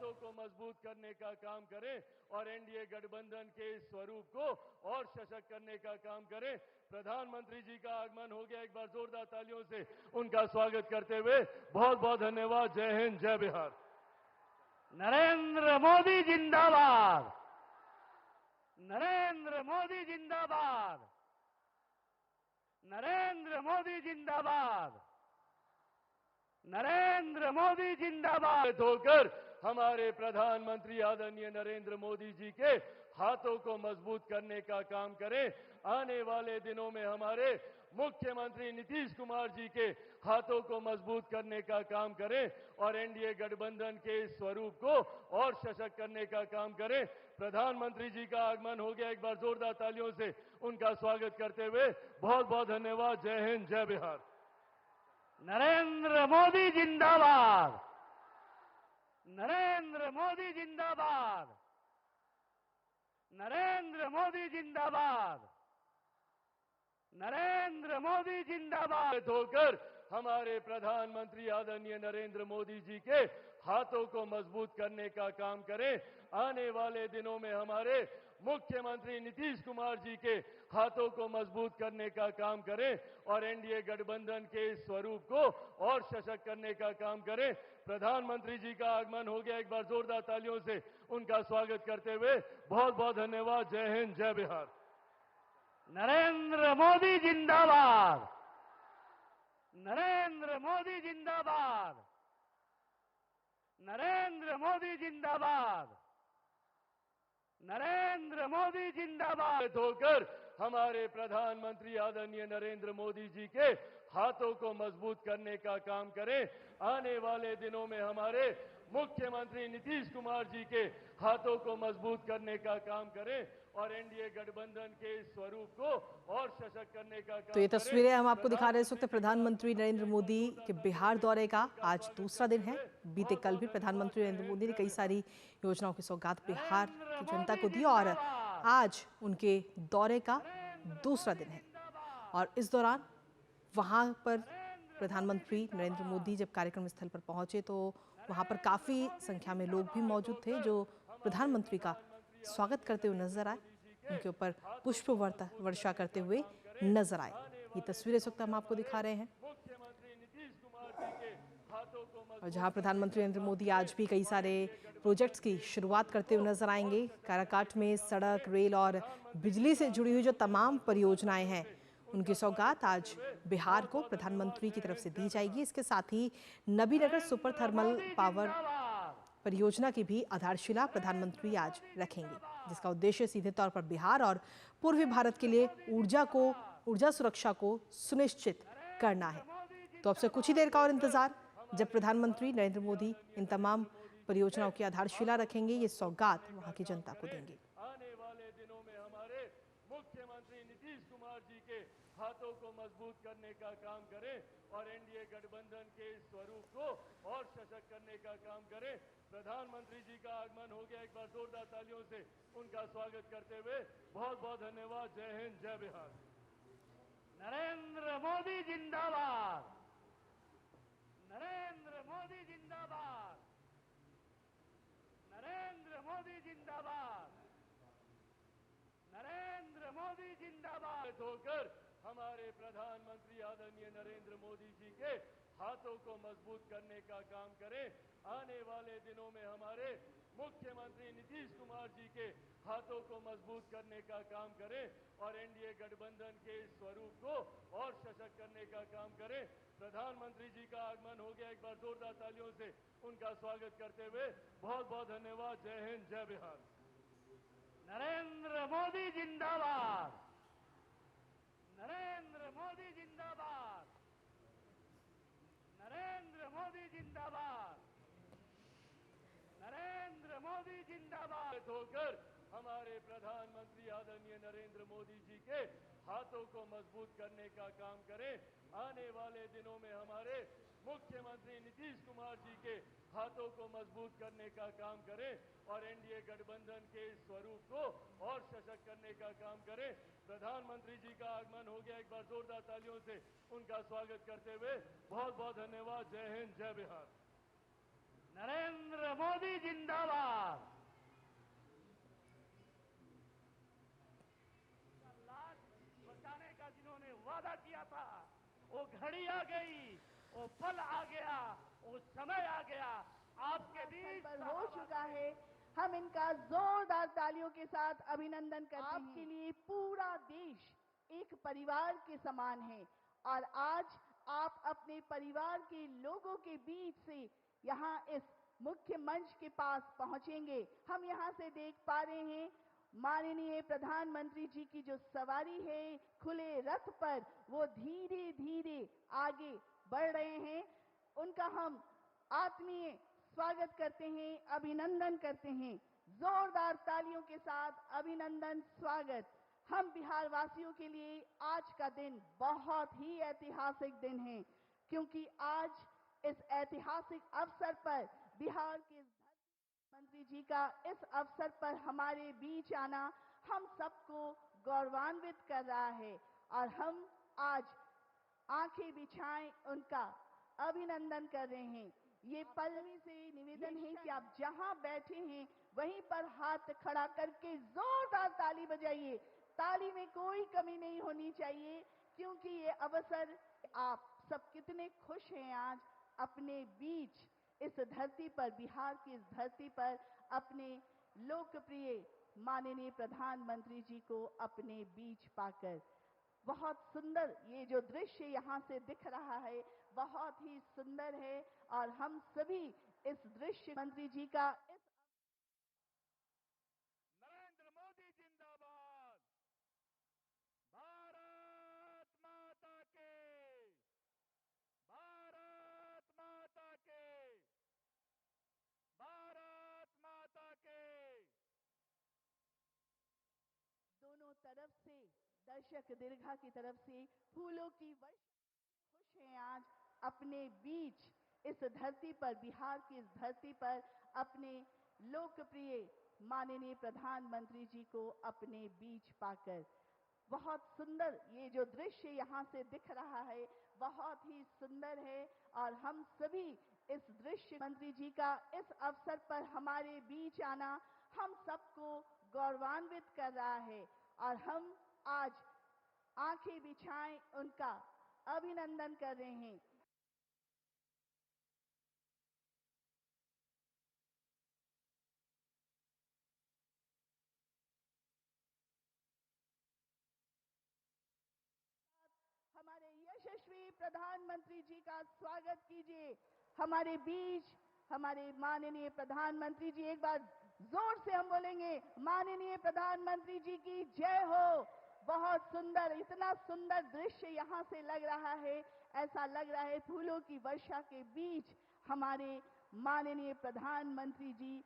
हाथों को मजबूत करने का काम करें और एनडीए गठबंधन के इस स्वरूप को और सशक्त करने का काम करें। प्रधानमंत्री जी का आगमन हो गया, एक बार जोरदार तालियों से उनका स्वागत करते हुए बहुत बहुत धन्यवाद। जय हिंद, जय बिहार। नरेंद्र मोदी जिंदाबाद, नरेंद्र मोदी जिंदाबाद, नरेंद्र मोदी जिंदाबाद, नरेंद्र मोदी जिंदाबाद। होकर हमारे प्रधानमंत्री आदरणीय नरेंद्र मोदी जी के हाथों को मजबूत करने का काम करें। आने वाले दिनों में हमारे मुख्यमंत्री नीतीश कुमार जी के हाथों को मजबूत करने का काम करें और एनडीए गठबंधन के इस स्वरूप को और सशक्त करने का काम करें। प्रधानमंत्री जी का आगमन हो गया, एक बार जोरदार तालियों से उनका स्वागत करते हुए बहुत बहुत धन्यवाद। जय हिंद, जय बिहार। नरेंद्र मोदी जिंदाबाद, नरेंद्र मोदी जिंदाबाद, नरेंद्र मोदी जिंदाबाद, नरेंद्र मोदी जिंदाबाद। होकर हमारे प्रधानमंत्री आदरणीय नरेंद्र मोदी जी के हाथों को मजबूत करने का काम करें। आने वाले दिनों में हमारे मुख्यमंत्री नीतीश कुमार जी के हाथों को मजबूत करने का काम करें और एनडीए गठबंधन के इस स्वरूप को और सशक्त करने का काम करें। प्रधानमंत्री जी का आगमन हो गया, एक बार जोरदार तालियों से उनका स्वागत करते हुए बहुत बहुत धन्यवाद। जय हिंद, जय बिहार। नरेंद्र मोदी जिंदाबाद, नरेंद्र मोदी जिंदाबाद, नरेंद्र मोदी जिंदाबाद, नरेंद्र मोदी जिंदाबाद। होकर हमारे प्रधानमंत्री आदरणीय नरेंद्र मोदी जी के हाथों को मजबूत करने का काम करें। आने वाले दिनों में हमारे मुख्यमंत्री नीतीश कुमार जी के हाथों को मजबूत करने का काम करें और एनडीए गठबंधन के इस स्वरूप को और सशक्त करने का काम। तो ये तस्वीरें हम आपको दिखा रहे हैं इस वक्त प्रधानमंत्री नरेंद्र मोदी के बिहार दौरे का आज दूसरा दिन है। बीते कल भी प्रधानमंत्री नरेंद्र मोदी ने कई सारी योजनाओं की सौगात बिहार की जनता को दी और आज उनके दौरे का दूसरा दिन है। और इस दौरान वहां पर प्रधानमंत्री नरेंद्र मोदी जब कार्यक्रम स्थल पर पहुंचे तो वहां पर काफी संख्या में लोग भी मौजूद थे जो प्रधानमंत्री का स्वागत करते हुए नजर आए, उनके ऊपर पुष्प वर्षा करते हुए नजर आए। ये तस्वीरें इस वक्त हम आपको दिखा रहे हैं। और जहां प्रधानमंत्री नरेंद्र मोदी आज भी कई सारे प्रोजेक्ट्स की शुरुआत करते हुए नजर आएंगे। काराकाट में सड़क, रेल और बिजली से जुड़ी हुई जो तमाम परियोजनाएं हैं उनकी सौगात आज बिहार को प्रधानमंत्री की तरफ से दी जाएगी। इसके साथ ही नबीनगर सुपर थर्मल पावर परियोजना की भी आधारशिला प्रधानमंत्री आज रखेंगे, जिसका उद्देश्य सीधे तौर पर बिहार और पूर्वी भारत के लिए ऊर्जा सुरक्षा को सुनिश्चित करना है। तो अब से कुछ ही देर का और इंतजार, जब प्रधानमंत्री नरेंद्र मोदी इन तमाम परियोजनाओं की आधारशिला रखेंगे, ये सौगात वहां की जनता को देंगे। आने वाले दिनों में हमारे मुख्यमंत्री नीतीश कुमार जी के हाथों को मजबूत करने का काम करें और एनडीए गठबंधन के इस स्वरूप को और सशक्त करने का काम करें। प्रधानमंत्री जी का आगमन हो गया, एक बार जोरदार तालियों से उनका स्वागत करते हुए बहुत बहुत धन्यवाद। जय हिंद, जय बिहार। नरेंद्र मोदी जिंदाबाद, नरेंद्र मोदी जिंदाबाद, नरेंद्र मोदी जिंदाबाद, नरेंद्र मोदी जिंदाबाद। होकर हमारे प्रधानमंत्री आदरणीय नरेंद्र मोदी जी के हाथों को मजबूत करने का काम करें। आने वाले दिनों में हमारे मुख्यमंत्री नीतीश कुमार जी के हाथों को मजबूत करने का काम करें और एनडीए गठबंधन के इस स्वरूप को और सशक्त करने का काम करें। प्रधानमंत्री जी का आगमन हो गया, एक बार जोरदार तालियों से उनका स्वागत करते हुए बहुत बहुत धन्यवाद। जय हिंद, जय बिहार। नरेंद्र मोदी जिंदाबाद, नरेंद्र मोदी जिंदाबाद, नरेंद्र मोदी जिंदाबाद, नरेंद्र मोदी जिंदाबाद। होकर हमारे प्रधानमंत्री आदरणीय नरेंद्र मोदी जी के हाथों को मजबूत करने का काम करें। आने वाले दिनों में हमारे मुख्यमंत्री नीतीश कुमार जी के हाथों को मजबूत करने का काम करें और एनडीए गठबंधन के इस स्वरूप को और सशक्त करने का काम करें। प्रधानमंत्री जी का आगमन हो गया, एक बार जोरदार तालियों से उनका स्वागत करते हुए बहुत बहुत धन्यवाद। जय हिंद, जय बिहार। नरेंद्र मोदी जिंदाबाद। घड़ी आ गई, वो पल आ गया, वो समय आ गया, आपके बीच पर हो चुका है। हम इनका जोरदार तालियों के साथ अभिनंदन करते हैं। आपके लिए पूरा देश एक परिवार के समान है और आज आप अपने परिवार के लोगों के बीच से यहाँ इस मुख्य मंच के पास पहुंचेंगे। हम यहाँ से देख पा रहे हैं माननीय प्रधानमंत्री जी की जो सवारी है खुले रथ पर, वो धीरे धीरे आगे बढ़ रहे हैं। उनका हम आत्मीय स्वागत करते हैं, अभिनंदन करते हैं। जोरदार तालियों के साथ अभिनंदन, स्वागत। हम बिहार वासियों के लिए आज का दिन बहुत ही ऐतिहासिक दिन है, क्योंकि आज इस ऐतिहासिक अवसर पर बिहार के मंत्री जी का इस अवसर पर हमारे बीच आना हम सबको गौरवान्वित कर रहा है और हम आज आंखें बिछाएं उनका अभिनंदन कर रहे हैं। ये पलवी से निवेदन है कि आप जहां बैठे हैं वहीं पर हाथ खड़ा करके जोरदार ताली बजाइए। ताली में कोई कमी नहीं होनी चाहिए, क्योंकि ये अवसर, आप सब कितने खुश हैं आज अपने बीच इस धरती पर, बिहार की इस धरती पर अपने लोकप्रिय माननीय प्रधानमंत्री जी को अपने बीच पाकर। बहुत सुंदर ये जो दृश्य यहाँ से दिख रहा है, बहुत ही सुंदर है और हम सभी इस दृश्य मंत्री जी का इस नरेंद्र मोदी जिंदाबाद, भारत माता के, भारत माता के, भारत माता के। दोनों तरफ से दर्शक दीर्घा की तरफ से फूलों की वर्षा, खुश हैं आज अपने बीच इस धरती पर, बिहार की इस धरती पर अपने लोकप्रिय माननीय प्रधानमंत्री जी को अपने बीच पाकर। बहुत सुंदर ये जो दृश्य यहाँ से दिख रहा है, बहुत ही सुंदर है और हम सभी इस दृश्य मंत्री जी का इस अवसर पर हमारे बीच आना हम सबको गौरवान्वित कर रहा है और हम आज आंखें बिछाएं उनका अभिनंदन कर रहे हैं। हमारे यशस्वी प्रधानमंत्री जी का स्वागत कीजिए। हमारे बीच हमारे माननीय प्रधानमंत्री जी, एक बार जोर से हम बोलेंगे, माननीय प्रधानमंत्री जी की जय हो। बहुत सुंदर, इतना सुंदर दृश्य यहाँ से लग रहा है, ऐसा लग रहा है फूलों की वर्षा के बीच हमारे माननीय प्रधानमंत्री जी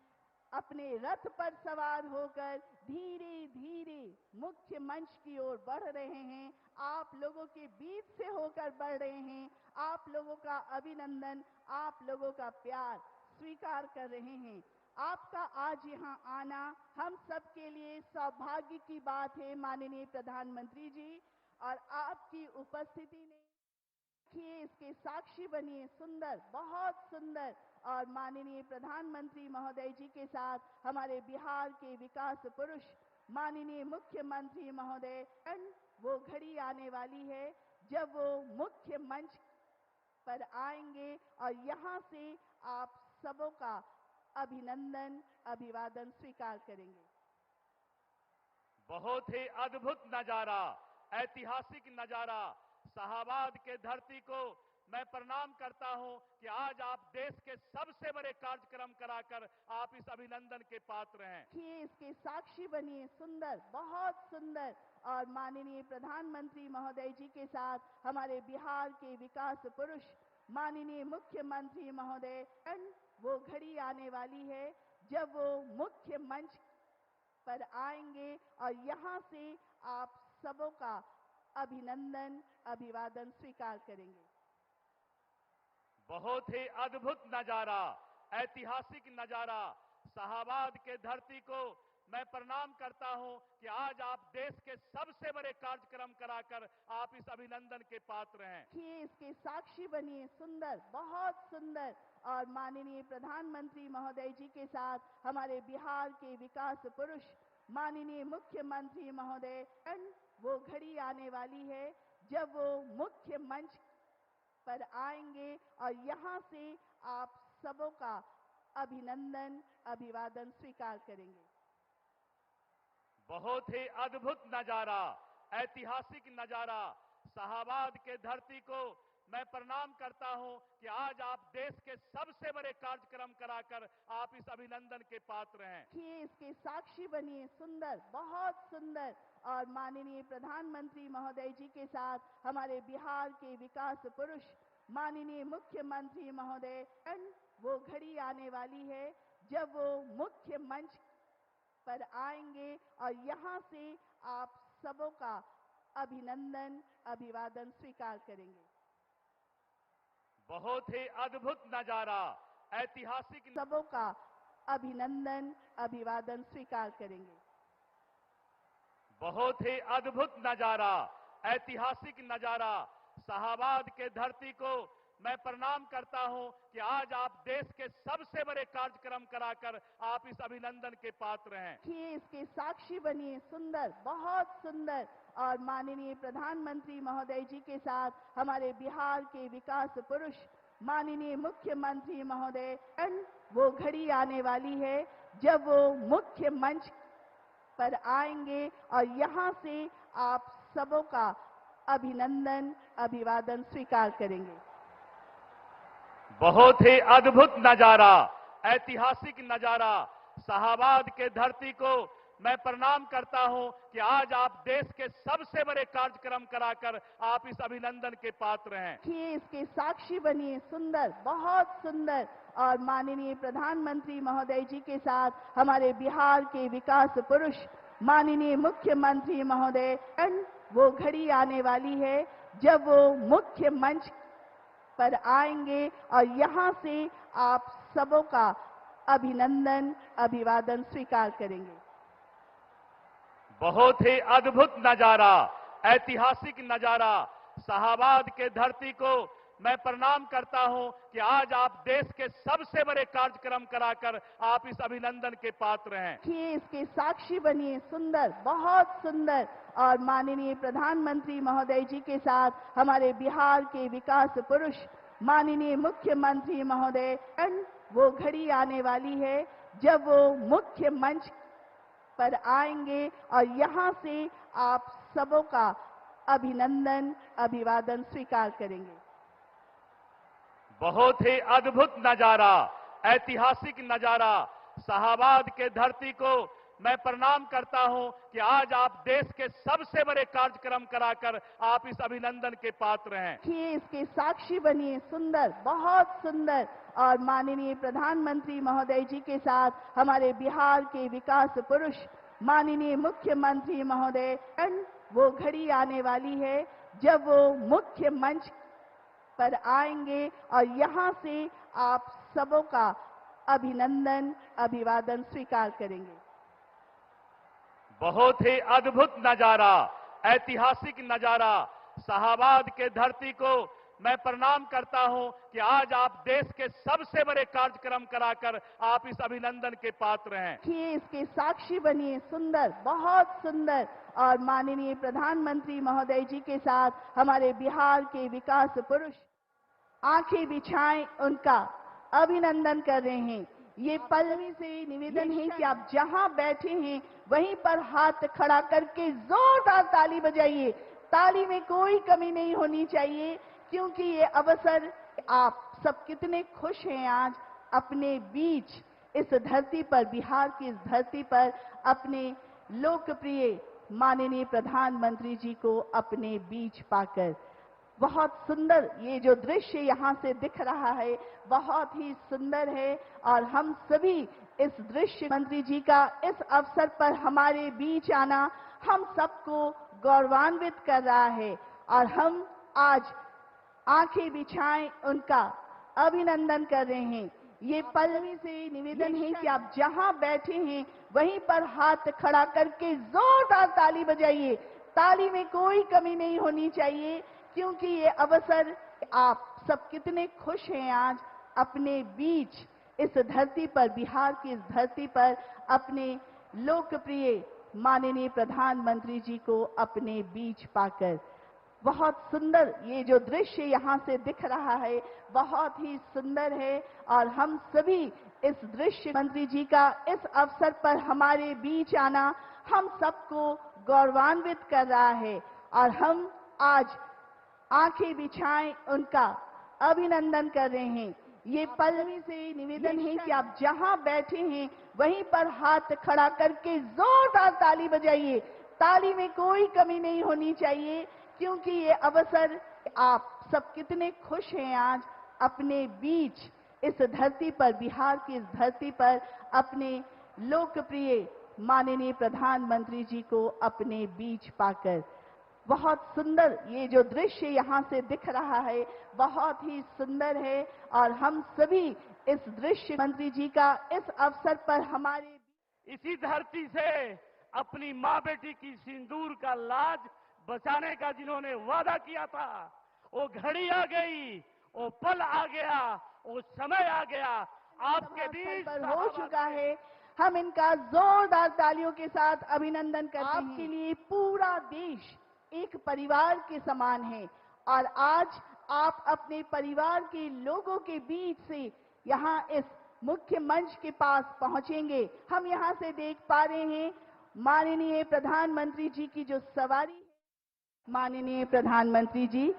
अपने रथ पर सवार होकर धीरे धीरे मुख्य मंच की ओर बढ़ रहे हैं। आप लोगों के बीच से होकर बढ़ रहे हैं। आप लोगों का अभिनंदन, आप लोगों का प्यार स्वीकार कर रहे हैं। आपका आज यहाँ आना हम सब के लिए सौभाग्य की बात है माननीय प्रधानमंत्री जी, और आपकी उपस्थिति ने देखिए, इसके साक्षी बनिए। सुंदर, बहुत सुंदर। और माननीय प्रधानमंत्री महोदय जी के साथ हमारे बिहार के विकास पुरुष माननीय मुख्यमंत्री महोदय, वो घड़ी आने वाली है जब वो मुख्य मंच पर आएंगे और यहाँ से आप सबों का अभिनंदन, अभिवादन स्वीकार करेंगे। बहुत ही अद्भुत नजारा, ऐतिहासिक नजारा। शाहाबाद के धरती को मैं प्रणाम करता हूं कि आज आप देश के सबसे बड़े कार्यक्रम कराकर आप इस अभिनंदन के पात्र हैं। देखिए, इसके साक्षी बनिए। सुंदर, बहुत सुंदर। और माननीय प्रधानमंत्री महोदय जी के साथ हमारे बिहार के विकास पुरुष माननीय मुख्यमंत्री महोदय, वो घड़ी आने वाली है जब वो मुख्य मंच पर आएंगे और यहाँ से आप सबों का अभिनंदन, अभिवादन स्वीकार करेंगे। बहुत ही अद्भुत नजारा, ऐतिहासिक नजारा। शाहाबाद के धरती को मैं प्रणाम करता हूं कि आज आप देश के सबसे बड़े कार्यक्रम कराकर आप इस अभिनंदन के पात्र हैं। देखिए, इसके साक्षी बनिए। सुंदर, बहुत सुंदर। और माननीय प्रधानमंत्री महोदय जी के साथ हमारे बिहार के विकास पुरुष माननीय मुख्यमंत्री महोदय, वो घड़ी आने वाली है जब वो मुख्य मंच पर आएंगे और यहाँ से आप सबों का अभिनंदन अभिवादन स्वीकार करेंगे। बहुत ही अद्भुत नजारा, ऐतिहासिक नजारा, शाहाबाद के धरती को मैं प्रणाम करता हूं कि आज आप देश के सबसे बड़े कार्यक्रम कराकर आप इस अभिनंदन के पात्र हैं। कि इसके साक्षी बनिए, सुंदर, बहुत सुंदर। और माननीय प्रधानमंत्री महोदय जी के साथ हमारे बिहार के विकास पुरुष माननीय मुख्यमंत्री महोदय, वो घड़ी आने वाली है जब वो मुख्य मंच पर आएंगे और यहाँ से आप सबों का अभिनंदन अभिवादन स्वीकार करेंगे। बहुत ही अद्भुत नजारा, ऐतिहासिक सबों का अभिनंदन अभिवादन स्वीकार करेंगे। बहुत ही अद्भुत नजारा, ऐतिहासिक नजारा, शाहाबाद के धरती को मैं प्रणाम करता हूं कि आज आप देश के सबसे बड़े कार्यक्रम कराकर आप इस अभिनंदन के पात्र हैं। कि इसके साक्षी बनिए, सुंदर, बहुत सुंदर। और माननीय प्रधानमंत्री महोदय जी के साथ हमारे बिहार के विकास पुरुष माननीय मुख्यमंत्री महोदय, वो घड़ी आने वाली है जब वो मुख्य मंच पर आएंगे और यहाँ से आप सबों का अभिनंदन अभिवादन स्वीकार करेंगे। बहुत ही अद्भुत नजारा, ऐतिहासिक नजारा, शाहाबाद के धरती को मैं प्रणाम करता हूं कि आज आप देश के सबसे बड़े कार्यक्रम कराकर आप इस अभिनंदन के पात्र हैं। कि इसके साक्षी बनिए, सुंदर, बहुत सुंदर। और माननीय प्रधानमंत्री महोदय जी के साथ हमारे बिहार के विकास पुरुष माननीय मुख्यमंत्री महोदय, वो घड़ी आने वाली है जब वो मुख्य मंच पर आएंगे और यहाँ से आप सबों का अभिनंदन अभिवादन स्वीकार करेंगे। बहुत ही अद्भुत नजारा, ऐतिहासिक नजारा, शाहाबाद के धरती को मैं प्रणाम करता हूं कि आज आप देश के सबसे बड़े कार्यक्रम कराकर आप इस अभिनंदन के पात्र हैं। कि इसके साक्षी बनिए, सुंदर, बहुत सुंदर। और माननीय प्रधानमंत्री महोदय जी के साथ हमारे बिहार के विकास पुरुष माननीय मुख्यमंत्री महोदय, वो घड़ी आने वाली है जब वो मुख्य मंच पर आएंगे और यहाँ से आप सबों का अभिनंदन अभिवादन स्वीकार करेंगे। बहुत ही अद्भुत नजारा, ऐतिहासिक नजारा, शाहाबाद के धरती को मैं प्रणाम करता हूं कि आज आप देश के सबसे बड़े कार्यक्रम कराकर आप इस अभिनंदन के पात्र हैं। कि इसके साक्षी बनिए, सुंदर, बहुत सुंदर। और माननीय प्रधानमंत्री महोदय जी के साथ हमारे बिहार के विकास पुरुष माननीय मुख्यमंत्री महोदय, वो घड़ी आने वाली है जब वो मुख्य मंच पर आएंगे और यहाँ से आप सबों का अभिनंदन अभिवादन स्वीकार करेंगे। बहुत ही अद्भुत नजारा, ऐतिहासिक नजारा, शाहाबाद के धरती को मैं प्रणाम करता हूं कि आज आप देश के सबसे बड़े कार्यक्रम कराकर आप इस अभिनंदन के पात्र हैं। कि इसके साक्षी बनिए, सुंदर, बहुत सुंदर। और माननीय प्रधानमंत्री महोदय जी के साथ हमारे बिहार के विकास पुरुष आंखें बिछाएं, उनका अभिनंदन कर रहे हैं। ये पल्लवी से निवेदन है कि आप जहां बैठे हैं वहीं पर हाथ खड़ा करके जोरदार ताली बजाइए। ताली में कोई कमी नहीं होनी चाहिए, क्योंकि ये अवसर, आप सब कितने खुश हैं आज अपने बीच इस धरती पर, बिहार की इस धरती पर अपने लोकप्रिय माननीय प्रधानमंत्री जी को अपने बीच पाकर। बहुत सुंदर ये जो दृश्य यहाँ से दिख रहा है, बहुत ही सुंदर है। और हम सभी इस दृश्य, मंत्री जी का इस अवसर पर हमारे बीच आना हम सबको गौरवान्वित कर रहा है। और हम आज आंखें बिछाएं, उनका अभिनंदन कर रहे हैं। ये पल्लवी से निवेदन है कि आप जहां बैठे हैं वहीं पर हाथ खड़ा करके जोरदार ताली बजाइए। ताली में कोई कमी नहीं होनी चाहिए, क्योंकि ये अवसर, आप सब कितने खुश हैं आज अपने बीच इस धरती पर, बिहार की इस धरती पर अपने लोकप्रिय माननीय प्रधानमंत्री जी को अपने बीच पाकर। बहुत सुंदर ये जो दृश्य यहाँ से दिख रहा है बहुत ही सुंदर है और हम सभी इस दृश्य मंत्री जी का इस अवसर पर हमारे बीच आना हम सबको गौरवान्वित कर रहा है और हम आज आंखें बिछाएं उनका अभिनंदन कर रहे हैं। ये पल से निवेदन है कि आप जहां बैठे हैं वहीं पर हाथ खड़ा करके जोरदार ताली बजाइए। ताली में कोई कमी नहीं होनी चाहिए क्योंकि ये अवसर आप सब कितने खुश हैं आज अपने बीच इस धरती पर, बिहार की इस धरती पर अपने लोकप्रिय माननीय प्रधानमंत्री जी को अपने बीच पाकर। बहुत सुंदर ये जो दृश्य यहाँ से दिख रहा है बहुत ही सुंदर है और हम सभी इस दृश्य मंत्री जी का इस अवसर पर हमारे इसी धरती से अपनी माँ बेटी की सिंदूर का लाज बचाने का जिन्होंने वादा किया था, वो घड़ी आ गई, वो पल आ गया, वो समय आ गया, आपके बीच हो चुका है। हम इनका जोरदार तालियों के साथ अभिनंदन करते हैं। आपके लिए पूरा देश एक परिवार के समान है और आज आप अपने परिवार के लोगों के बीच से यहाँ इस मुख्य मंच के पास पहुंचेंगे। हम यहाँ से देख पा रहे हैं माननीय प्रधानमंत्री जी की जो सवारी है। माननीय प्रधानमंत्री जी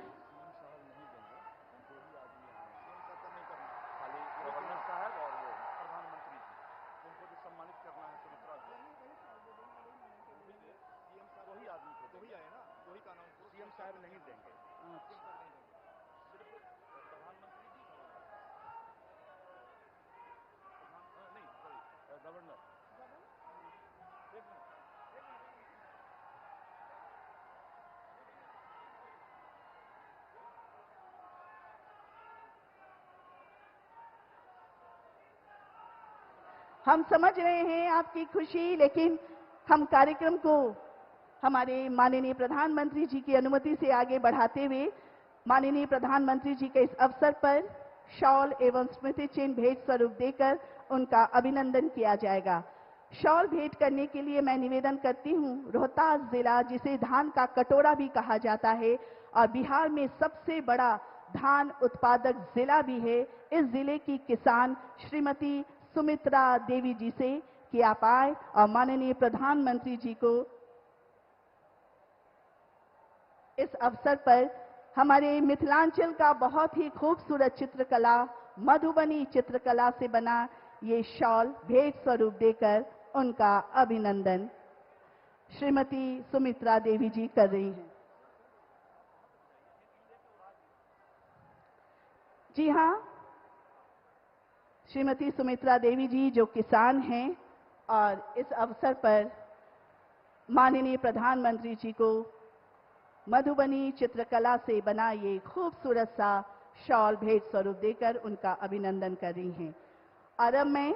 हम समझ रहे हैं आपकी खुशी, लेकिन हम कार्यक्रम को हमारे माननीय प्रधानमंत्री जी की अनुमति से आगे बढ़ाते हुए माननीय प्रधानमंत्री जी के इस अवसर पर शॉल एवं स्मृति चिन्ह भेंट स्वरूप देकर उनका अभिनंदन किया जाएगा। शॉल भेंट करने के लिए मैं निवेदन करती हूं, रोहतास जिला जिसे धान का कटोरा भी कहा जाता है और बिहार में सबसे बड़ा धान उत्पादक जिला भी है, इस जिले की किसान श्रीमती सुमित्रा देवी जी से कि आप आए और माननीय प्रधानमंत्री जी को इस अवसर पर हमारे मिथिलांचल का बहुत ही खूबसूरत चित्रकला, मधुबनी चित्रकला से बना ये शॉल भेंट स्वरूप देकर उनका अभिनंदन श्रीमती सुमित्रा देवी जी कर रही हैं। जी हाँ, श्रीमती सुमित्रा देवी जी जो किसान हैं और इस अवसर पर माननीय प्रधानमंत्री जी को मधुबनी चित्रकला से बना ये खूबसूरत सा शॉल भेंट स्वरूप देकर उनका अभिनंदन कर रही हैं। और अब मैं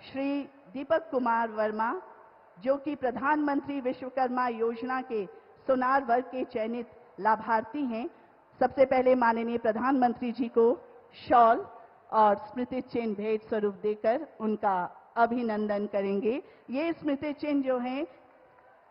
श्री दीपक कुमार वर्मा जो कि प्रधानमंत्री विश्वकर्मा योजना के सोनार वर्ग के चयनित लाभार्थी हैं, सबसे पहले माननीय प्रधानमंत्री जी को शॉल और स्मृति चिन्ह भेंट स्वरूप देकर उनका अभिनंदन करेंगे। ये स्मृति चिन्ह जो है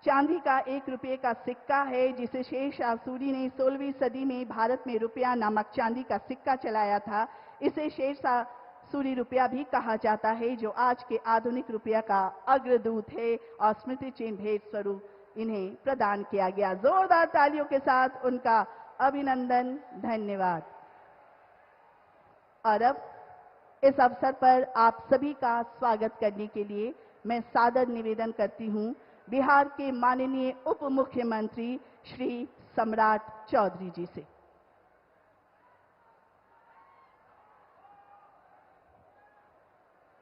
चांदी का 1 रुपये का सिक्का है जिसे शेरशाह सूरी ने 16वीं सदी में भारत में रुपया नामक चांदी का सिक्का चलाया था। इसे शेरशाह सूरी रुपया भी कहा जाता है जो आज के आधुनिक रुपया का अग्रदूत है और स्मृति चिन्ह भेंट स्वरूप इन्हें प्रदान किया गया। जोरदार तालियों के साथ उनका अभिनंदन, धन्यवाद। और अब इस अवसर पर आप सभी का स्वागत करने के लिए मैं सादर निवेदन करती हूं बिहार के माननीय उप मुख्यमंत्री श्री सम्राट चौधरी जी से।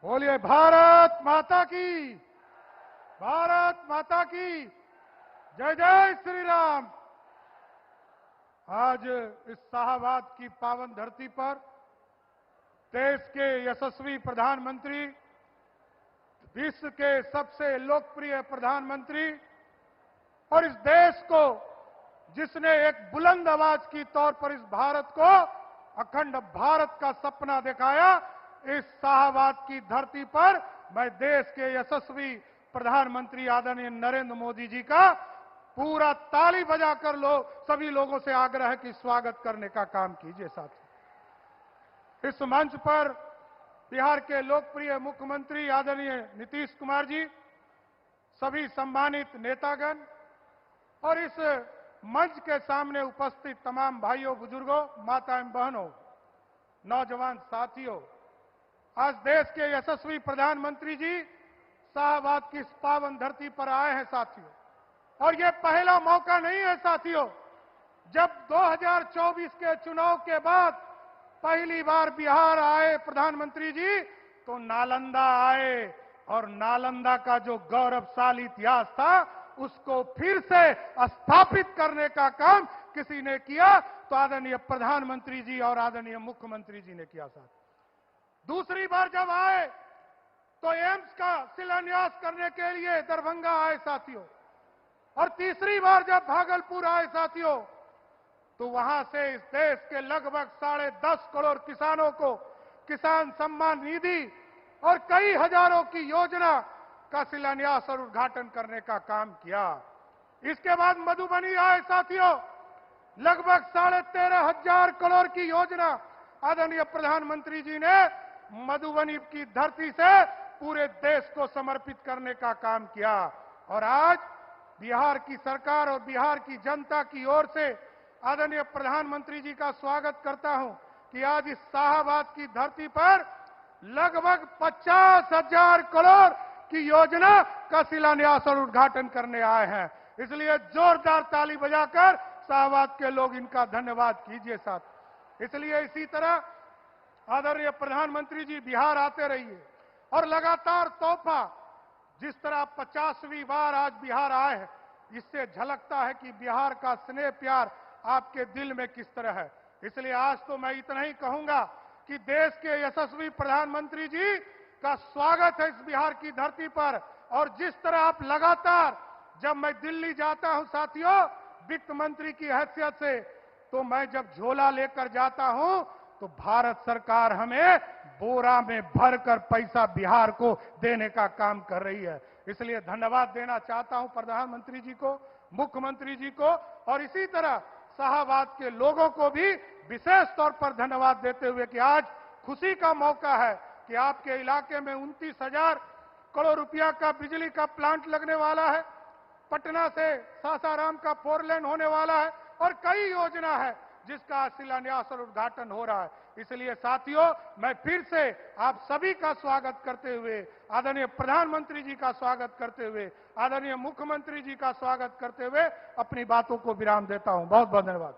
बोलिए भारत माता की, भारत माता की जय जय श्री राम। आज इस शाहबाद की पावन धरती पर देश के यशस्वी प्रधानमंत्री, विश्व के सबसे लोकप्रिय प्रधानमंत्री और इस देश को जिसने एक बुलंद आवाज की तौर पर इस भारत को अखंड भारत का सपना दिखाया, इस शाहबाद की धरती पर मैं देश के यशस्वी प्रधानमंत्री आदरणीय नरेंद्र मोदी जी का पूरा ताली बजाकर सभी लोगों से आग्रह है कि स्वागत करने का काम कीजिए साथी। इस मंच पर बिहार के लोकप्रिय मुख्यमंत्री आदरणीय नीतीश कुमार जी, सभी सम्मानित नेतागण और इस मंच के सामने उपस्थित तमाम भाइयों, बुजुर्गों, माताएं, बहनों, नौजवान साथियों, आज देश के यशस्वी प्रधानमंत्री जी शाहबाद की इस पावन धरती पर आए हैं साथियों। और ये पहला मौका नहीं है साथियों, जब 2024 के चुनाव के बाद पहली बार बिहार आए प्रधानमंत्री जी तो नालंदा आए और नालंदा का जो गौरवशाली इतिहास था उसको फिर से स्थापित करने का काम किसी ने किया तो आदरणीय प्रधानमंत्री जी और आदरणीय मुख्यमंत्री जी ने किया साथ। दूसरी बार जब आए तो एम्स का शिलान्यास करने के लिए दरभंगा आए साथियों, और तीसरी बार जब भागलपुर आए साथियों तो वहां से इस देश के लगभग 10.5 करोड़ किसानों को किसान सम्मान निधि और कई हजारों की योजना का शिलान्यास और उद्घाटन करने का काम किया। इसके बाद मधुबनी आए साथियों, लगभग 13,500 करोड़ की योजना आदरणीय प्रधानमंत्री जी ने मधुबनी की धरती से पूरे देश को समर्पित करने का काम किया। और आज बिहार की सरकार और बिहार की जनता की ओर से आदरणीय प्रधानमंत्री जी का स्वागत करता हूं कि आज इस शाहबाद की धरती पर लगभग 50,000 करोड़ की योजना का शिलान्यास और उद्घाटन करने आए हैं। इसलिए जोरदार ताली बजाकर शाहबाद के लोग इनका धन्यवाद कीजिए साथ। इसलिए इसी तरह आदरणीय प्रधानमंत्री जी बिहार आते रहिए और लगातार तोहफा, जिस तरह 50वीं बार आज बिहार आए हैं, इससे झलकता है कि बिहार का स्नेह प्यार आपके दिल में किस तरह है। इसलिए आज तो मैं इतना ही कहूंगा कि देश के यशस्वी प्रधानमंत्री जी का स्वागत है इस बिहार की धरती पर। और जिस तरह आप लगातार, जब मैं दिल्ली जाता हूं साथियों वित्त मंत्री की हैसियत से, तो मैं जब झोला लेकर जाता हूं तो भारत सरकार हमें बोरा में भरकर पैसा बिहार को देने का काम कर रही है। इसलिए धन्यवाद देना चाहता हूं प्रधानमंत्री जी को, मुख्यमंत्री जी को, और इसी तरह शाहबाद के लोगों को भी विशेष तौर पर धन्यवाद देते हुए कि आज खुशी का मौका है कि आपके इलाके में 29,000 करोड़ रुपया का बिजली का प्लांट लगने वाला है, पटना से सासाराम का 4 लेन होने वाला है और कई योजना है जिसका शिलान्यास और उद्घाटन हो रहा है। इसलिए साथियों, मैं फिर से आप सभी का स्वागत करते हुए, आदरणीय प्रधानमंत्री जी का स्वागत करते हुए, आदरणीय मुख्यमंत्री जी का स्वागत करते हुए अपनी बातों को विराम देता हूं। बहुत बहुत धन्यवाद।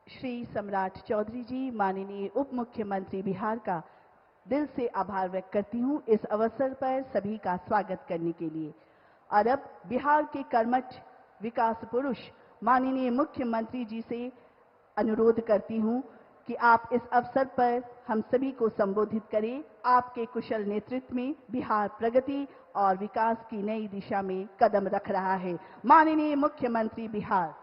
श्री सम्राट चौधरी जी, माननीय उप मुख्यमंत्री बिहार का दिल से आभार व्यक्त करती हूं इस अवसर पर सभी का स्वागत करने के लिए। और अब बिहार के कर्मठ विकास पुरुष माननीय मुख्यमंत्री जी से अनुरोध करती हूं कि आप इस अवसर पर हम सभी को संबोधित करें। आपके कुशल नेतृत्व में बिहार प्रगति और विकास की नई दिशा में कदम रख रहा है। माननीय मुख्यमंत्री बिहार।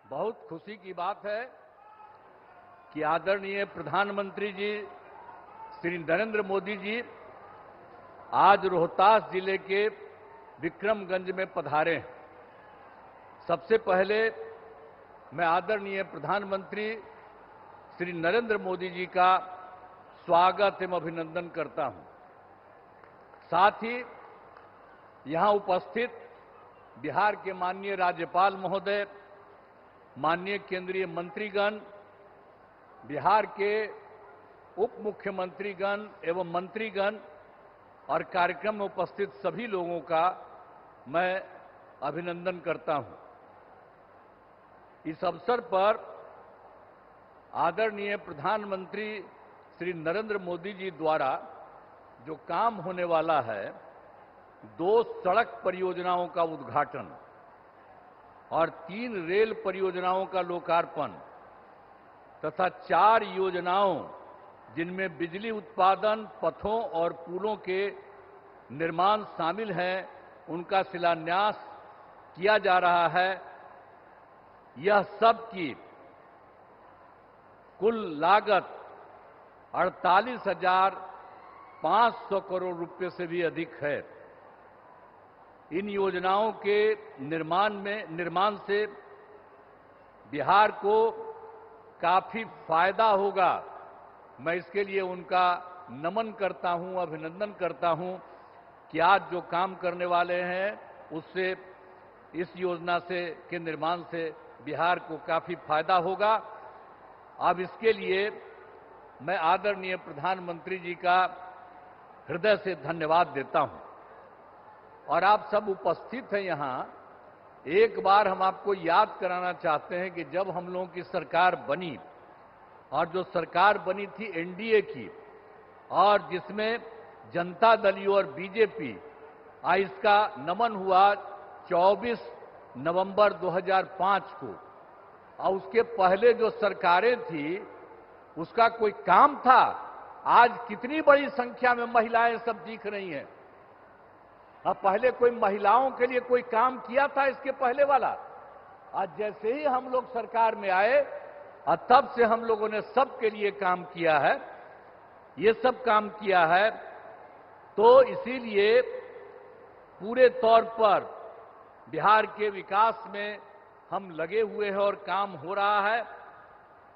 बहुत खुशी की बात है कि आदरणीय प्रधानमंत्री जी श्री नरेंद्र मोदी जी आज रोहतास जिले के विक्रमगंज में पधारे हैं। सबसे पहले मैं आदरणीय प्रधानमंत्री श्री नरेंद्र मोदी जी का स्वागत एवं अभिनंदन करता हूं। साथ ही यहां उपस्थित बिहार के माननीय राज्यपाल महोदय, माननीय केंद्रीय मंत्रीगण, बिहार के उप मुख्यमंत्रीगण एवं मंत्रीगण और कार्यक्रम में उपस्थित सभी लोगों का मैं अभिनंदन करता हूं। इस अवसर पर आदरणीय प्रधानमंत्री श्री नरेंद्र मोदी जी द्वारा जो काम होने वाला है, 2 सड़क परियोजनाओं का उद्घाटन और 3 रेल परियोजनाओं का लोकार्पण तथा 4 योजनाओं जिनमें बिजली उत्पादन, पथों और पुलों के निर्माण शामिल हैं, उनका शिलान्यास किया जा रहा है। यह सब की कुल लागत 48,500 करोड़ रुपए से भी अधिक है। इन योजनाओं के निर्माण से बिहार को काफी फायदा होगा। मैं इसके लिए उनका नमन करता हूं, अभिनंदन करता हूं कि आज जो काम करने वाले हैं उससे, इस योजना से के निर्माण से बिहार को काफी फायदा होगा। अब इसके लिए मैं आदरणीय प्रधानमंत्री जी का हृदय से धन्यवाद देता हूं। और आप सब उपस्थित हैं यहां, एक बार हम आपको याद कराना चाहते हैं कि जब हम लोगों की सरकार बनी, और जो सरकार बनी थी एनडीए की, और जिसमें जनता दल यू और बीजेपी, इसका नमन हुआ 24 नवंबर 2005 को। और उसके पहले जो सरकारें थी उसका कोई काम था? आज कितनी बड़ी संख्या में महिलाएं सब दिख रही हैं। अब पहले कोई महिलाओं के लिए कोई काम किया था इसके पहले वाला? आज जैसे ही हम लोग सरकार में आए और तब से हम लोगों ने सबके लिए काम किया है, ये सब काम किया है। तो इसीलिए पूरे तौर पर बिहार के विकास में हम लगे हुए हैं और काम हो रहा है।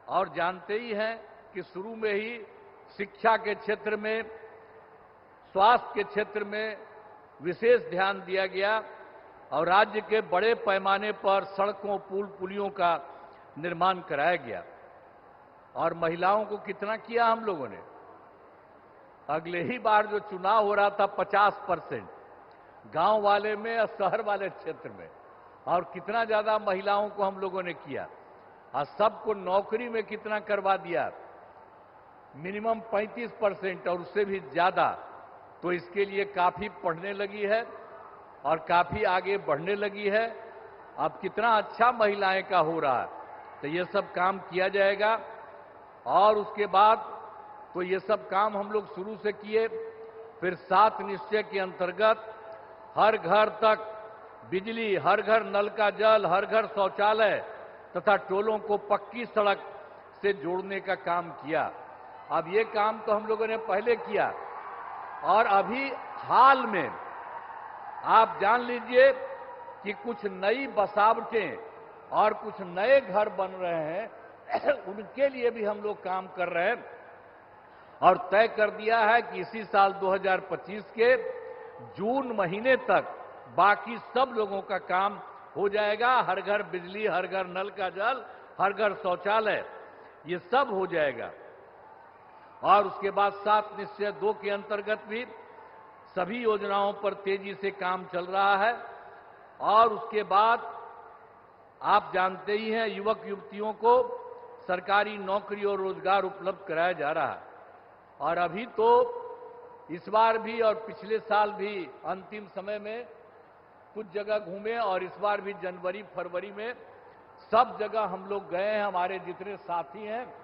और जानते ही हैं कि शुरू में ही शिक्षा के क्षेत्र में, स्वास्थ्य के क्षेत्र में विशेष ध्यान दिया गया और राज्य के बड़े पैमाने पर सड़कों, पुल, पुलियों का निर्माण कराया गया। और महिलाओं को कितना किया हम लोगों ने? अगले ही बार जो चुनाव हो रहा था 50% गांव वाले में और शहर वाले क्षेत्र में, और कितना ज्यादा महिलाओं को हम लोगों ने किया। और सबको नौकरी में कितना करवा दिया? मिनिमम 35% और उससे भी ज्यादा। तो इसके लिए काफी पढ़ने लगी है और काफी आगे बढ़ने लगी है। अब कितना अच्छा महिलाएं का हो रहा है। तो ये सब काम किया जाएगा। और उसके बाद तो ये सब काम हम लोग शुरू से किए। फिर 7 निश्चय के अंतर्गत हर घर तक बिजली, हर घर नल का जल, हर घर शौचालय तथा टोलों को पक्की सड़क से जोड़ने का काम किया। अब ये काम तो हम लोगों ने पहले किया, और अभी हाल में आप जान लीजिए कि कुछ नई बसावटें और कुछ नए घर बन रहे हैं, उनके लिए भी हम लोग काम कर रहे हैं। और तय कर दिया है कि इसी साल 2025 के जून महीने तक बाकी सब लोगों का काम हो जाएगा। हर घर बिजली, हर घर नल का जल, हर घर शौचालय, ये सब हो जाएगा। और उसके बाद 7 निश्चय 2 के अंतर्गत भी सभी योजनाओं पर तेजी से काम चल रहा है। और उसके बाद आप जानते ही हैं, युवक युवतियों को सरकारी नौकरी और रोजगार उपलब्ध कराया जा रहा है। और अभी तो इस बार भी और पिछले साल भी अंतिम समय में कुछ जगह घूमे, और इस बार भी जनवरी फरवरी में सब जगह हम लोग गए हैं। हमारे जितने साथी हैं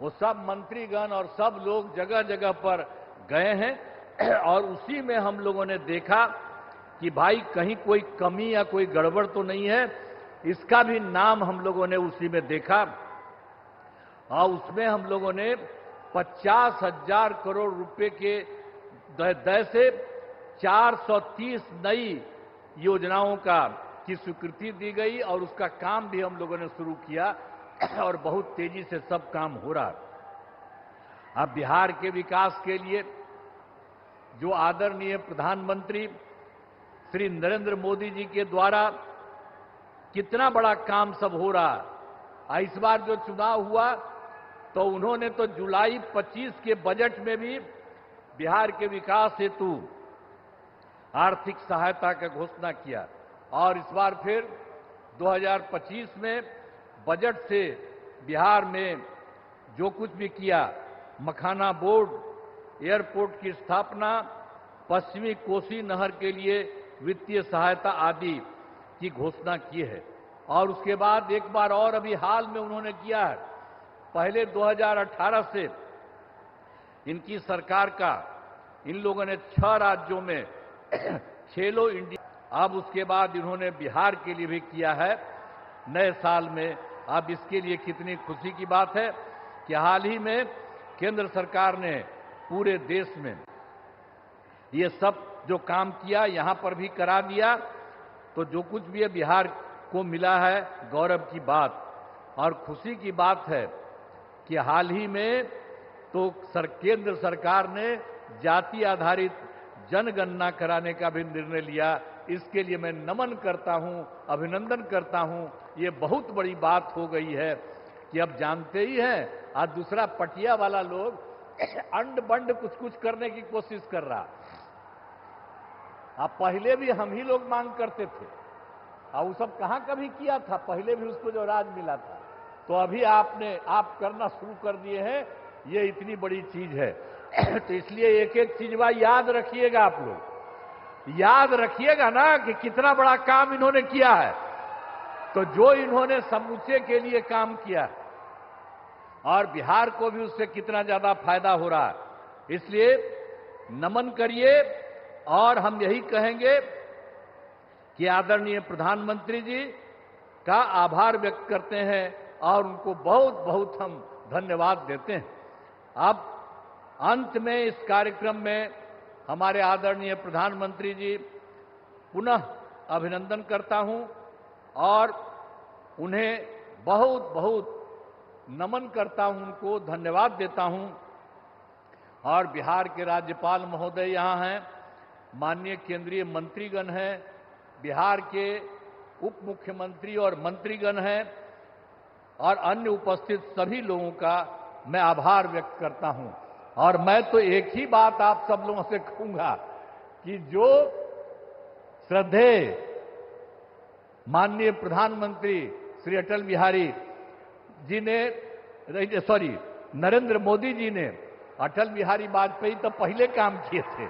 वो सब मंत्रीगण और सब लोग जगह जगह पर गए हैं। और उसी में हम लोगों ने देखा कि भाई कहीं कोई कमी या कोई गड़बड़ तो नहीं है। इसका भी नाम हम लोगों ने उसी में देखा। और उसमें हम लोगों ने 50,000 करोड़ रुपए के दय से 430 नई योजनाओं की स्वीकृति दी गई, और उसका काम भी हम लोगों ने शुरू किया। और बहुत तेजी से सब काम हो रहा है। अब बिहार के विकास के लिए जो आदरणीय प्रधानमंत्री श्री नरेंद्र मोदी जी के द्वारा कितना बड़ा काम सब हो रहा है। इस बार जो चुनाव हुआ तो उन्होंने तो जुलाई 25 के बजट में भी बिहार के विकास हेतु आर्थिक सहायता का घोषणा किया। और इस बार फिर 2025 में बजट से बिहार में जो कुछ भी किया, मखाना बोर्ड, एयरपोर्ट की स्थापना, पश्चिमी कोसी नहर के लिए वित्तीय सहायता आदि की घोषणा की है। और उसके बाद एक बार और अभी हाल में उन्होंने किया है, पहले 2018 से इनकी सरकार का इन लोगों ने 6 राज्यों में खेलो इंडिया, अब उसके बाद इन्होंने बिहार के लिए भी किया है नए साल में। अब इसके लिए कितनी खुशी की बात है कि हाल ही में केंद्र सरकार ने पूरे देश में ये सब जो काम किया यहां पर भी करा दिया। तो जो कुछ भी है बिहार को मिला है, गौरव की बात और खुशी की बात है कि हाल ही में तो केंद्र सरकार ने जाति आधारित जनगणना कराने का भी निर्णय लिया। इसके लिए मैं नमन करता हूं, अभिनंदन करता हूं। ये बहुत बड़ी बात हो गई है कि अब जानते ही हैं, आज दूसरा पटिया वाला लोग अंड बंड कुछ कुछ करने की कोशिश कर रहा। अब पहले भी हम ही लोग मांग करते थे और वो सब कहां कभी किया था, पहले भी उसको जो राज मिला था। तो अभी आप करना शुरू कर दिए हैं, ये इतनी बड़ी चीज है। तो इसलिए एक एक चीज याद रखिएगा, आप लोग याद रखिएगा ना कि कितना बड़ा काम इन्होंने किया है। तो जो इन्होंने समूचे के लिए काम किया और बिहार को भी उससे कितना ज्यादा फायदा हो रहा है, इसलिए नमन करिए। और हम यही कहेंगे कि आदरणीय प्रधानमंत्री जी का आभार व्यक्त करते हैं और उनको बहुत बहुत हम धन्यवाद देते हैं। अब अंत में इस कार्यक्रम में हमारे आदरणीय प्रधानमंत्री जी पुनः अभिनंदन करता हूं और उन्हें बहुत बहुत नमन करता हूं, उनको धन्यवाद देता हूं। और बिहार के राज्यपाल महोदय यहां हैं, माननीय केंद्रीय मंत्रीगण हैं, बिहार के उप मुख्यमंत्री और मंत्रीगण हैं और अन्य उपस्थित सभी लोगों का मैं आभार व्यक्त करता हूं। और मैं तो एक ही बात आप सब लोगों से कहूंगा कि जो श्रद्धेय माननीय प्रधानमंत्री श्री अटल बिहारी जी ने, नरेंद्र मोदी जी ने, अटल बिहारी वाजपेयी तो पहले काम किए थे,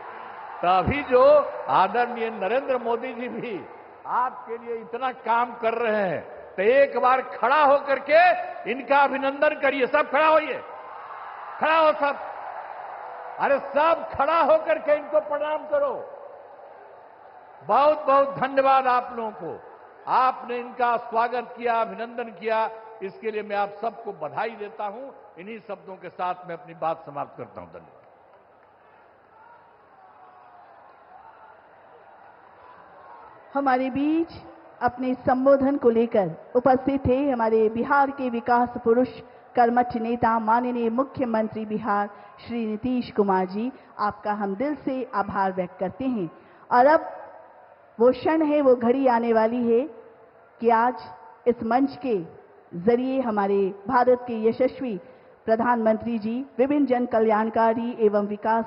तो अभी जो आदरणीय नरेंद्र मोदी जी भी आपके लिए इतना काम कर रहे हैं, तो एक बार खड़ा होकर के इनका अभिनंदन करिए। सब खड़ा होइए, खड़ा हो सब, अरे सब खड़ा होकर के इनको प्रणाम करो। बहुत बहुत धन्यवाद आप लोगों को, आपने इनका स्वागत किया, अभिनंदन किया, इसके लिए मैं आप सबको बधाई देता हूं। इन्हीं शब्दों के साथ मैं अपनी बात समाप्त करता हूं। धन्यवाद। हमारे बीच अपने संबोधन को लेकर उपस्थित थे हमारे बिहार के विकास पुरुष, कर्मठ नेता, माननीय मुख्यमंत्री बिहार श्री नीतीश कुमार जी। आपका हम दिल से आभार व्यक्त करते हैं। और अब वो क्षण है, वो घड़ी आने वाली है कि आज इस मंच के जरिए हमारे भारत के यशस्वी प्रधानमंत्री जी विभिन्न जन कल्याणकारी एवं विकास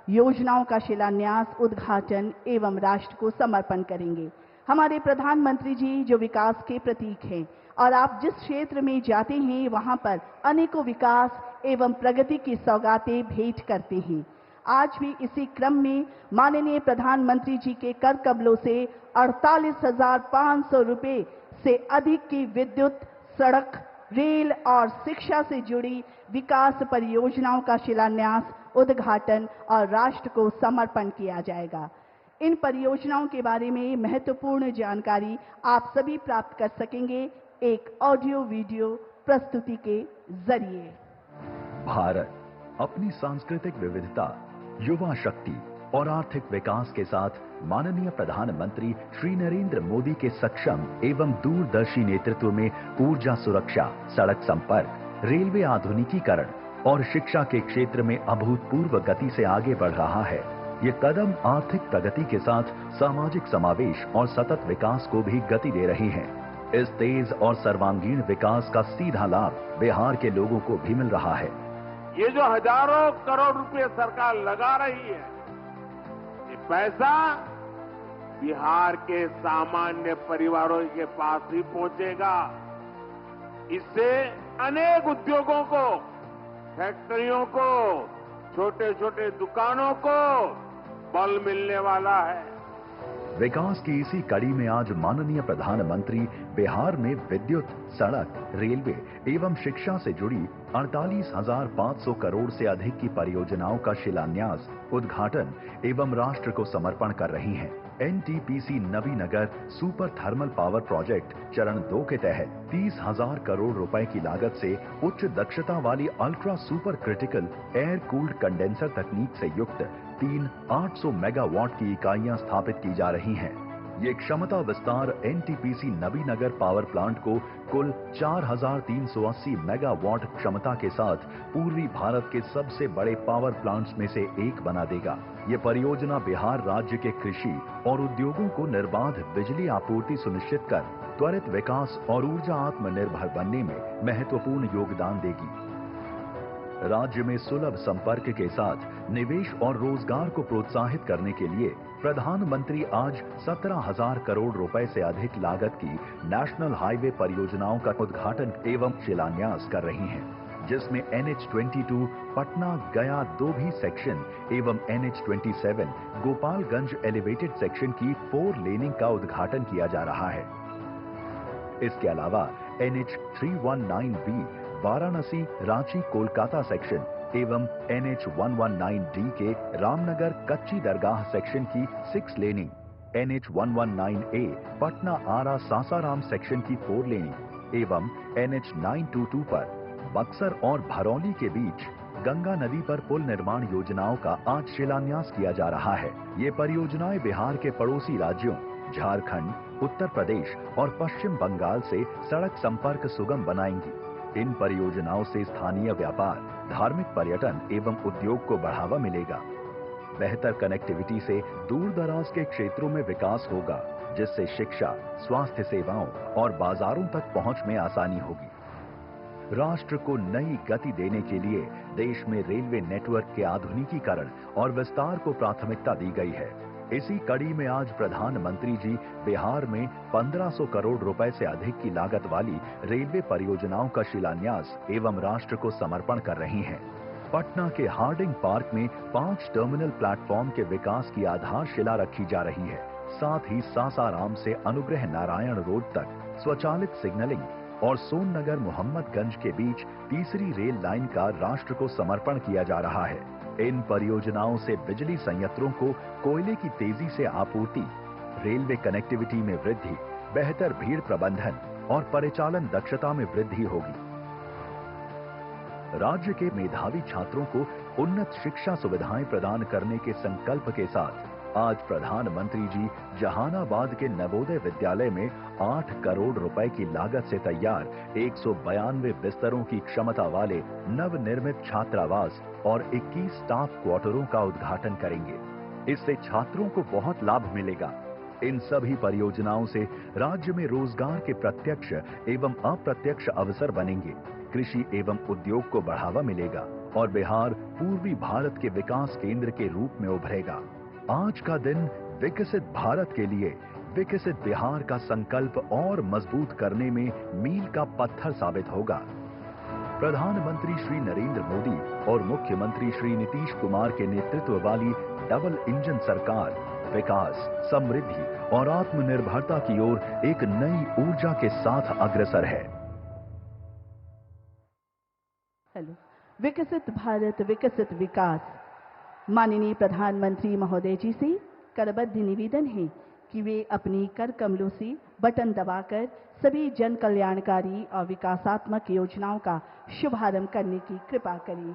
योजनाओं का शिलान्यास, उद्घाटन एवं राष्ट्र को समर्पण करेंगे। हमारे प्रधानमंत्री जी जो विकास के प्रतीक हैं और आप जिस क्षेत्र में जाते हैं वहां पर अनेकों विकास एवं प्रगति की सौगातें भेंट करते हैं। आज भी इसी क्रम में माननीय प्रधानमंत्री जी के कर कबलों से 48,500 रुपए से अधिक की विद्युत, सड़क, रेल और शिक्षा से जुड़ी विकास परियोजनाओं का शिलान्यास, उद्घाटन और राष्ट्र को समर्पण किया जाएगा। इन परियोजनाओं के बारे में महत्वपूर्ण जानकारी आप सभी प्राप्त कर सकेंगे एक ऑडियो वीडियो प्रस्तुति के जरिए। भारत अपनी सांस्कृतिक विविधता, युवा शक्ति और आर्थिक विकास के साथ माननीय प्रधानमंत्री श्री नरेंद्र मोदी के सक्षम एवं दूरदर्शी नेतृत्व में ऊर्जा सुरक्षा, सड़क संपर्क, रेलवे आधुनिकीकरण और शिक्षा के क्षेत्र में अभूतपूर्व गति से आगे बढ़ रहा है। ये कदम आर्थिक प्रगति के साथ सामाजिक समावेश और सतत विकास को भी गति दे रही हैं। इस तेज और सर्वांगीण विकास का सीधा लाभ बिहार के लोगों को भी मिल रहा है। ये जो हजारों करोड़ रुपए सरकार लगा रही है, ये पैसा बिहार के सामान्य परिवारों के पास ही पहुंचेगा। इससे अनेक उद्योगों को, फैक्ट्रियों को, छोटे छोटे दुकानों को बल मिलने वाला है। विकास की इसी कड़ी में आज माननीय प्रधानमंत्री बिहार में विद्युत, सड़क, रेलवे एवं शिक्षा से जुड़ी 48,500 करोड़ से अधिक की परियोजनाओं का शिलान्यास, उद्घाटन एवं राष्ट्र को समर्पण कर रही हैं। NTPC Nabinagar super thermal power project चरण 2 के तहत 30,000 करोड़ रुपए की लागत से उच्च दक्षता वाली ultra super critical air cooled condenser तकनीक से युक्त 3 800 मेगावाट की इकाइयां स्थापित की जा रही हैं। ये क्षमता विस्तार एनटीपीसी नवीनगर पावर प्लांट को कुल 4,380 मेगावाट क्षमता के साथ पूर्वी भारत के सबसे बड़े पावर प्लांट्स में से एक बना देगा। ये परियोजना बिहार राज्य के कृषि और उद्योगों को निर्बाध बिजली आपूर्ति सुनिश्चित कर त्वरित विकास और ऊर्जा आत्मनिर्भर बनने में महत्वपूर्ण योगदान देगी। राज्य में सुलभ संपर्क के साथ निवेश और रोजगार को प्रोत्साहित करने के लिए प्रधानमंत्री आज 17,000 करोड़ रुपए से अधिक लागत की नेशनल हाईवे परियोजनाओं का उद्घाटन एवं शिलान्यास कर रही हैं, जिसमें NH22 पटना गया दोभी सेक्शन एवं NH27 गोपालगंज एलिवेटेड सेक्शन की 4 लेनिंग का उद्घाटन किया जा रहा है। इसके अलावा NH319B वाराणसी रांची कोलकाता सेक्शन एवं NH119D के रामनगर कच्ची दरगाह सेक्शन की 6 लेनिंग, NH119A पटना आरा सासाराम सेक्शन की 4 लेनिंग एवं NH922 पर बक्सर और भरौली के बीच गंगा नदी पर पुल निर्माण योजनाओं का आज शिलान्यास किया जा रहा है। ये परियोजनाएं बिहार के पड़ोसी राज्यों झारखंड, उत्तर प्रदेश और पश्चिम बंगाल से सड़क संपर्क सुगम बनाएंगी। इन परियोजनाओं से स्थानीय व्यापार, धार्मिक पर्यटन एवं उद्योग को बढ़ावा मिलेगा। बेहतर कनेक्टिविटी से दूर दराज के क्षेत्रों में विकास होगा, जिससे शिक्षा, स्वास्थ्य सेवाओं और बाजारों तक पहुंच में आसानी होगी। राष्ट्र को नई गति देने के लिए देश में रेलवे नेटवर्क के आधुनिकीकरण और विस्तार को प्राथमिकता दी गई है। इसी कड़ी में आज प्रधानमंत्री जी बिहार में 1,500 करोड़ रुपए से अधिक की लागत वाली रेलवे परियोजनाओं का शिलान्यास एवं राष्ट्र को समर्पण कर रही हैं। पटना के हार्डिंग पार्क में 5 टर्मिनल प्लेटफॉर्म के विकास की आधारशिला रखी जा रही है। साथ ही सासाराम से अनुग्रह नारायण रोड तक स्वचालित सिग्नलिंग और सोननगर मोहम्मदगंज के बीच तीसरी रेल लाइन का राष्ट्र को समर्पण किया जा रहा है। इन परियोजनाओं से बिजली संयंत्रों को कोयले की तेजी से आपूर्ति, रेलवे कनेक्टिविटी में वृद्धि, बेहतर भीड़ प्रबंधन और परिचालन दक्षता में वृद्धि होगी। राज्य के मेधावी छात्रों को उन्नत शिक्षा सुविधाएं प्रदान करने के संकल्प के साथ आज प्रधानमंत्री जी जहानाबाद के नवोदय विद्यालय में 8 करोड़ रुपए की लागत से तैयार 192 बिस्तरों की क्षमता वाले नवनिर्मित छात्रावास और 21 स्टाफ क्वार्टरों का उद्घाटन करेंगे। इससे छात्रों को बहुत लाभ मिलेगा। इन सभी परियोजनाओं से राज्य में रोजगार के प्रत्यक्ष एवं अप्रत्यक्ष अवसर बनेंगे, कृषि एवं उद्योग को बढ़ावा मिलेगा और बिहार पूर्वी भारत के विकास केंद्र के रूप में उभरेगा। आज का दिन विकसित भारत के लिए विकसित बिहार का संकल्प और मजबूत करने में मील का पत्थर साबित होगा। प्रधानमंत्री श्री नरेंद्र मोदी और मुख्यमंत्री श्री नीतीश कुमार के नेतृत्व वाली डबल इंजन सरकार विकास, समृद्धि और आत्मनिर्भरता की ओर एक नई ऊर्जा के साथ अग्रसर है। हेलो, विकसित भारत, विकसित विकास। माननीय प्रधानमंत्री महोदय जी से करबद्ध निवेदन है कि वे अपनी कर कमलों से बटन दबाकर सभी जन कल्याणकारी और विकासात्मक योजनाओं का शुभारंभ करने की कृपा करें।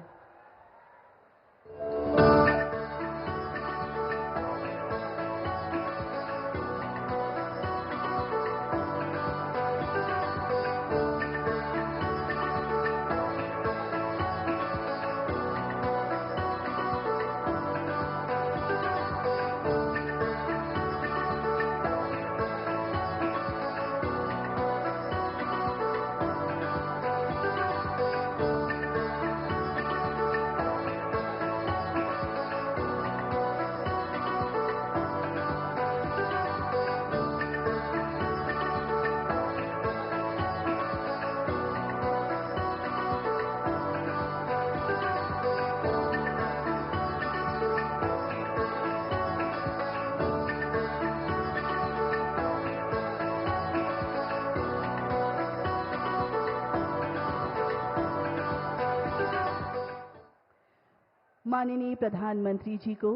माननीय प्रधानमंत्री जी को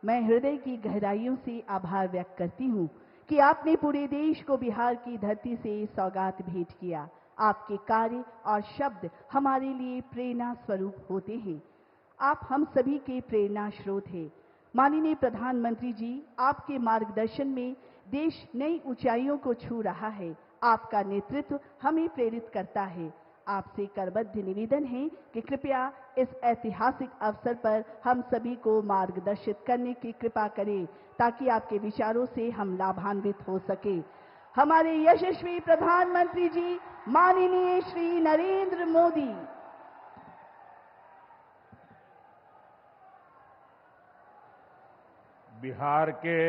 मैं हृदय की गहराइयों से आभार व्यक्त करती हूं कि आपने पूरे देश को बिहार की धरती से सौगात भेंट किया। आपके कार्य और शब्द हमारे लिए प्रेरणा स्वरूप होते हैं। आप हम सभी के प्रेरणा स्रोत हैं। माननीय प्रधानमंत्री जी, आपके मार्गदर्शन में देश नई ऊंचाइयों को छू रहा है। आपका नेतृत्व हमें प्रेरित करता है। आपसे करबद्ध निवेदन है कि कृपया इस ऐतिहासिक अवसर पर हम सभी को मार्गदर्शित करने की कृपा करें ताकि आपके विचारों से हम लाभान्वित हो सके। हमारे यशस्वी प्रधानमंत्री जी माननीय श्री नरेंद्र मोदी। बिहार के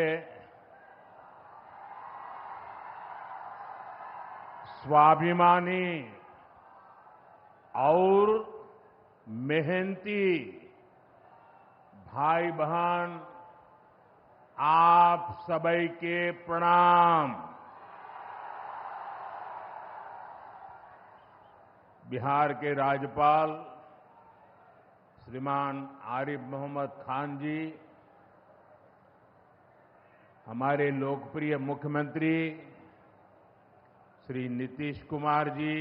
स्वाभिमानी और मेहनती भाई बहन, आप सभी के प्रणाम। बिहार के राज्यपाल श्रीमान आरिफ मोहम्मद खान जी, हमारे लोकप्रिय मुख्यमंत्री श्री नीतीश कुमार जी,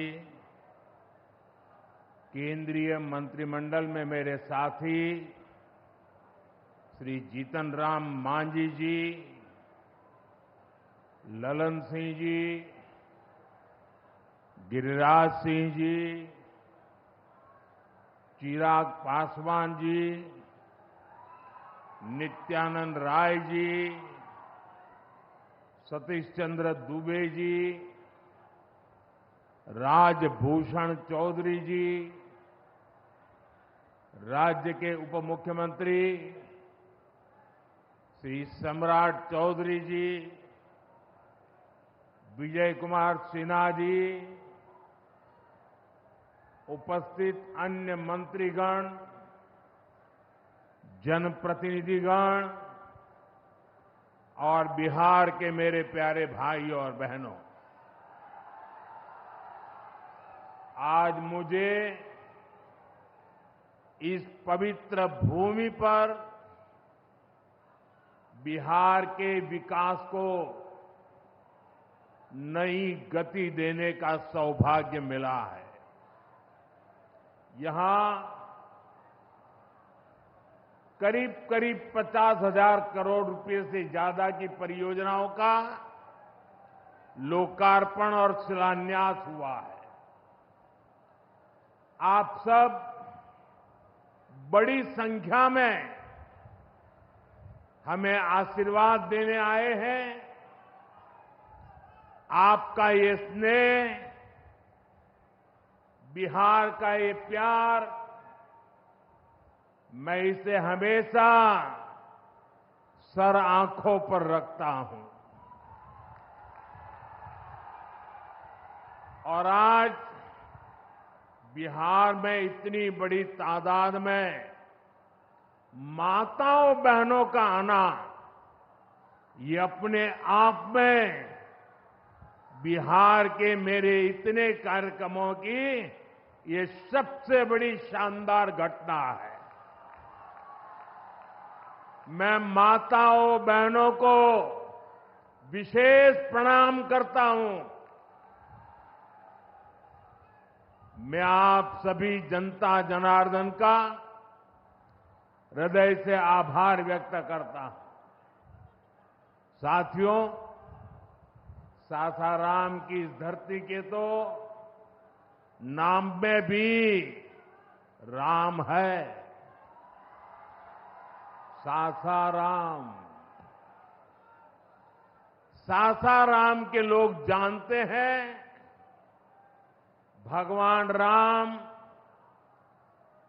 केंद्रीय मंत्रिमंडल में मेरे साथी श्री जीतन राम मांझी जी, ललन सिंह जी, गिरिराज सिंह जी, चिराग पासवान जी, नित्यानंद राय जी, सतीश चंद्र दुबे जी, राजभूषण चौधरी जी, राज्य के उप मुख्यमंत्री श्री सम्राट चौधरी जी, विजय कुमार सिन्हा जी, उपस्थित अन्य मंत्रीगण, जनप्रतिनिधिगण और बिहार के मेरे प्यारे भाइयों और बहनों, आज मुझे इस पवित्र भूमि पर बिहार के विकास को नई गति देने का सौभाग्य मिला है। यहां करीब करीब 50,000 करोड़ रुपए से ज्यादा की परियोजनाओं का लोकार्पण और शिलान्यास हुआ है। आप सब बड़ी संख्या में हमें आशीर्वाद देने आए हैं। आपका ये स्नेह, बिहार का ये प्यार, मैं इसे हमेशा सर आंखों पर रखता हूं। और आज बिहार में इतनी बड़ी तादाद में माताओं बहनों का आना, ये अपने आप में बिहार के मेरे इतने कार्यक्रमों की ये सबसे बड़ी शानदार घटना है। मैं माताओं बहनों को विशेष प्रणाम करता हूं। मैं आप सभी जनता जनार्दन का हृदय से आभार व्यक्त करता हूं। साथियों, सासाराम की इस धरती के तो नाम में भी राम है। सासाराम, सासाराम के लोग जानते हैं भगवान राम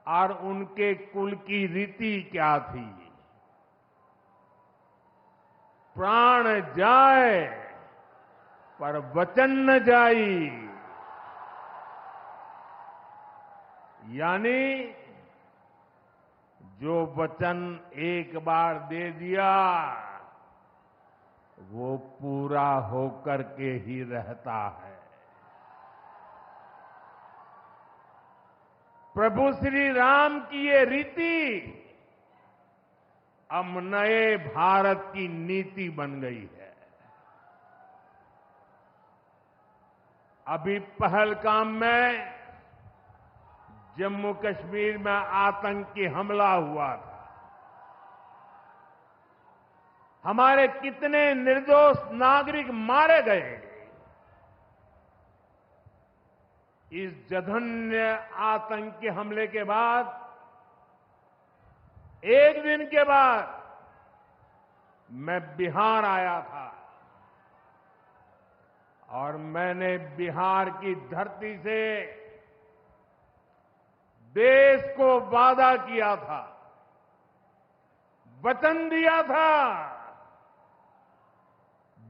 और उनके कुल की रीति क्या थी। प्राण जाए पर वचन न जाई, यानी जो वचन एक बार दे दिया वो पूरा होकर के ही रहता है। प्रभु श्री राम की ये रीति अब नए भारत की नीति बन गई है। अभी पहलगाम में जम्मू कश्मीर में आतंकी हमला हुआ था। हमारे कितने निर्दोष नागरिक मारे गए। इस जघन्य आतंकी हमले के बाद एक दिन के बाद मैं बिहार आया था और मैंने बिहार की धरती से देश को वादा किया था, वचन दिया था,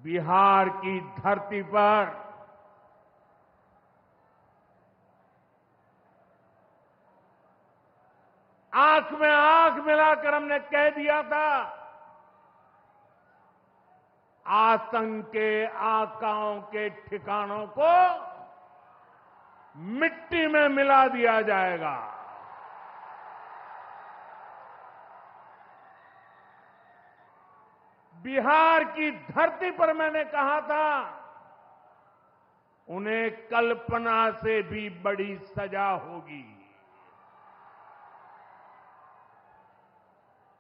बिहार की धरती पर आंख में आंख मिलाकर हमने कह दिया था, आतंक के आकाओं के ठिकानों को मिट्टी में मिला दिया जाएगा। बिहार की धरती पर मैंने कहा था, उन्हें कल्पना से भी बड़ी सजा होगी।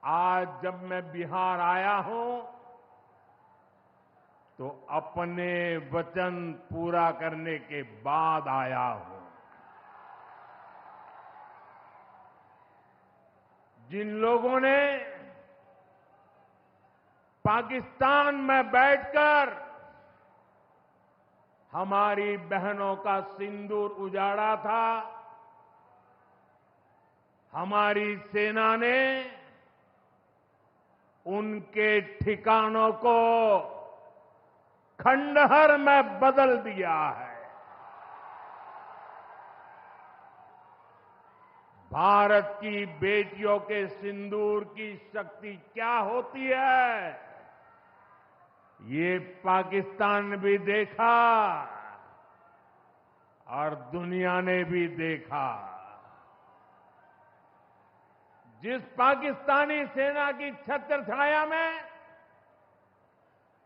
आज जब मैं बिहार आया हूं तो अपने वचन पूरा करने के बाद आया हूं। जिन लोगों ने पाकिस्तान में बैठकर हमारी बहनों का सिंदूर उजाड़ा था, हमारी सेना ने उनके ठिकानों को खंडहर में बदल दिया है। भारत की बेटियों के सिंदूर की शक्ति क्या होती है, ये पाकिस्तान ने भी देखा और दुनिया ने भी देखा। जिस पाकिस्तानी सेना की छत्र छाया में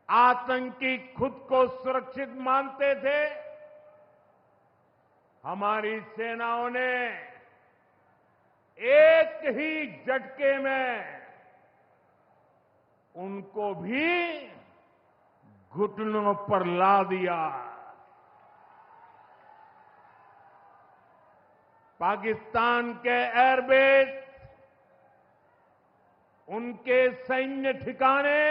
आतंकी खुद को सुरक्षित मानते थे, हमारी सेनाओं ने एक ही झटके में उनको भी घुटनों पर ला दिया। पाकिस्तान के एयरबेस, उनके सैन्य ठिकाने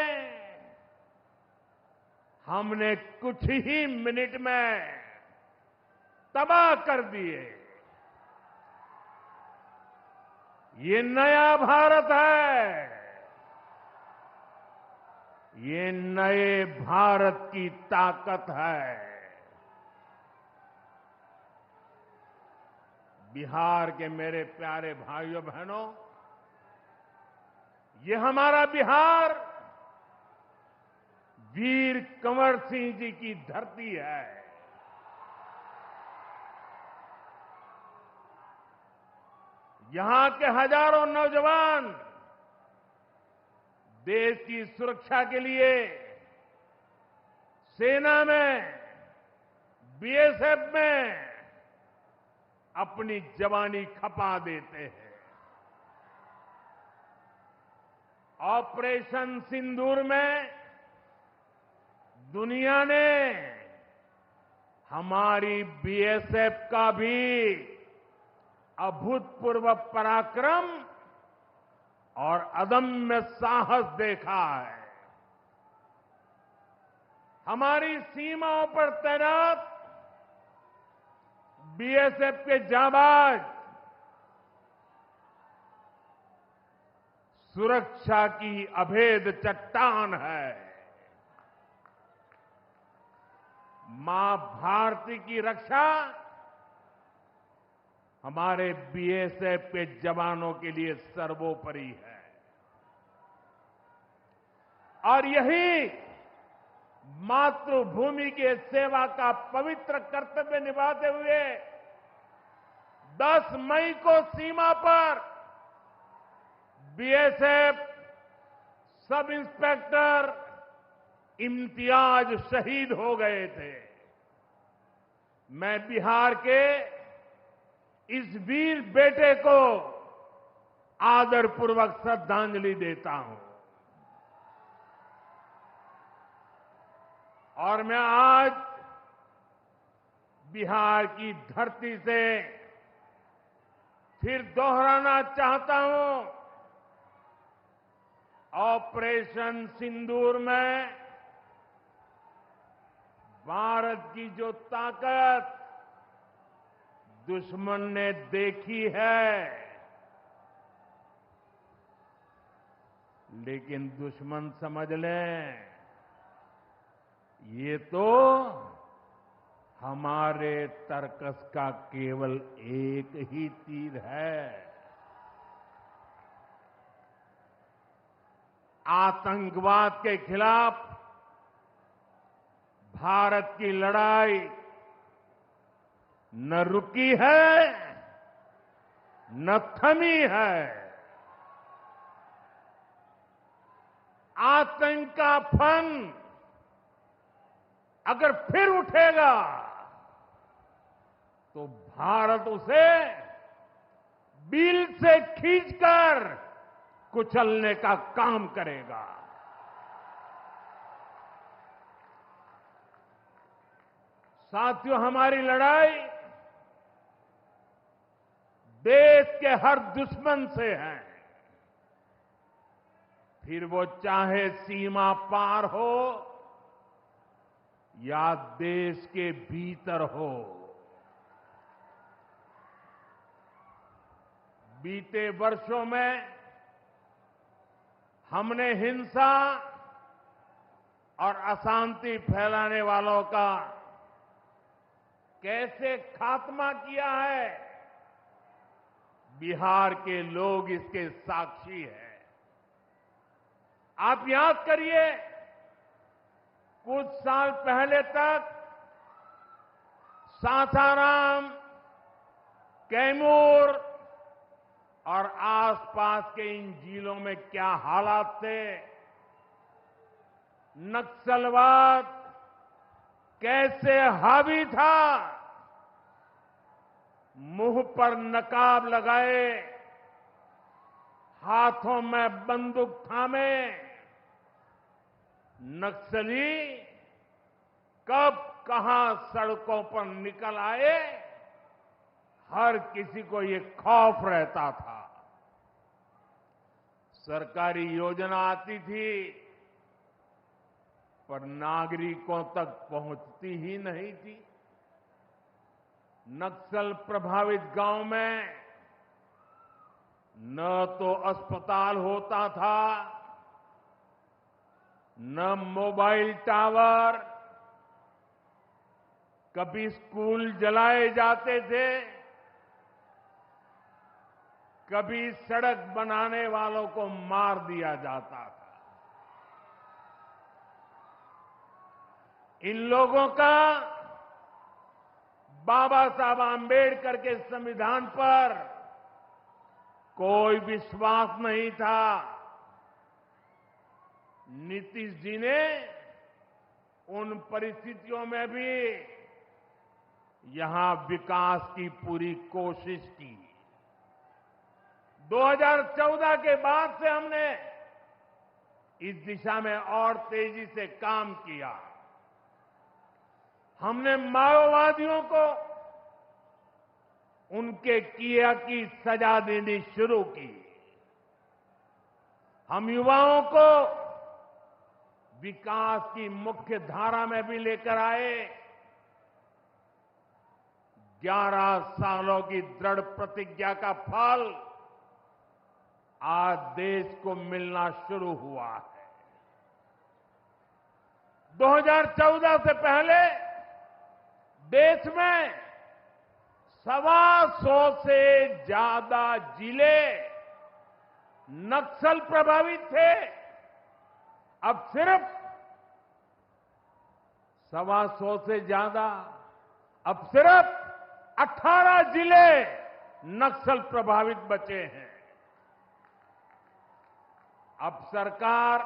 हमने कुछ ही मिनट में तबाह कर दिए। ये नया भारत है, ये नए भारत की ताकत है। बिहार के मेरे प्यारे भाइयों बहनों, ये हमारा बिहार वीर कंवर सिंह जी की धरती है। यहां के हजारों नौजवान देश की सुरक्षा के लिए सेना में, बीएसएफ में अपनी जवानी खपा देते हैं। ऑपरेशन सिंदूर में दुनिया ने हमारी बीएसएफ का भी अभूतपूर्व पराक्रम और अदम्य साहस देखा है। हमारी सीमाओं पर तैनात बीएसएफ के जाबाज सुरक्षा की अभेद चट्टान है। मां भारती की रक्षा हमारे बीएसएफ के जवानों के लिए सर्वोपरि है। और यही मातृभूमि के सेवा का पवित्र कर्तव्य निभाते हुए 10 मई को सीमा पर बीएसएफ सब इंस्पेक्टर इम्तियाज शहीद हो गए थे। मैं बिहार के इस वीर बेटे को आदरपूर्वक श्रद्धांजलि देता हूं और मैं आज बिहार की धरती से फिर दोहराना चाहता हूं, ऑपरेशन सिंदूर में भारत की जो ताकत दुश्मन ने देखी है, लेकिन दुश्मन समझ लें ये तो हमारे तर्कस का केवल एक ही तीर है। आतंकवाद के खिलाफ भारत की लड़ाई न रुकी है न थमी है। आतंक का फन अगर फिर उठेगा तो भारत उसे बिल से खींचकर कुचलने का काम करेगा। साथियों, हमारी लड़ाई देश के हर दुश्मन से है, फिर वो चाहे सीमा पार हो या देश के भीतर हो। बीते वर्षों में हमने हिंसा और अशांति फैलाने वालों का कैसे खात्मा किया है, बिहार के लोग इसके साक्षी हैं। आप याद करिए, कुछ साल पहले तक सासाराम, कैमूर और आसपास के इन जिलों में क्या हालात थे, नक्सलवाद कैसे हावी था, मुंह पर नकाब लगाए, हाथों में बंदूक थामे नक्सली कब कहां सड़कों पर निकल आए, हर किसी को ये खौफ रहता था। सरकारी योजना आती थी पर नागरिकों तक पहुंचती ही नहीं थी। नक्सल प्रभावित गांव में न तो अस्पताल होता था, न मोबाइल टावर, कभी स्कूल जलाए जाते थे, कभी सड़क बनाने वालों को मार दिया जाता था। इन लोगों का बाबा साहब आंबेडकर के संविधान पर कोई विश्वास नहीं था। नीतीश जी ने उन परिस्थितियों में भी यहां विकास की पूरी कोशिश की। 2014 के बाद से हमने इस दिशा में और तेजी से काम किया। हमने माओवादियों को उनके किया की सजा देनी शुरू की। हम युवाओं को विकास की मुख्य धारा में भी लेकर आए। 11 सालों की दृढ़ प्रतिज्ञा का फल आज देश को मिलना शुरू हुआ है। 2014 से पहले देश में 125 से ज्यादा जिले नक्सल प्रभावित थे। अब सिर्फ 125 से ज्यादा, अब सिर्फ 18 जिले नक्सल प्रभावित बचे हैं। अब सरकार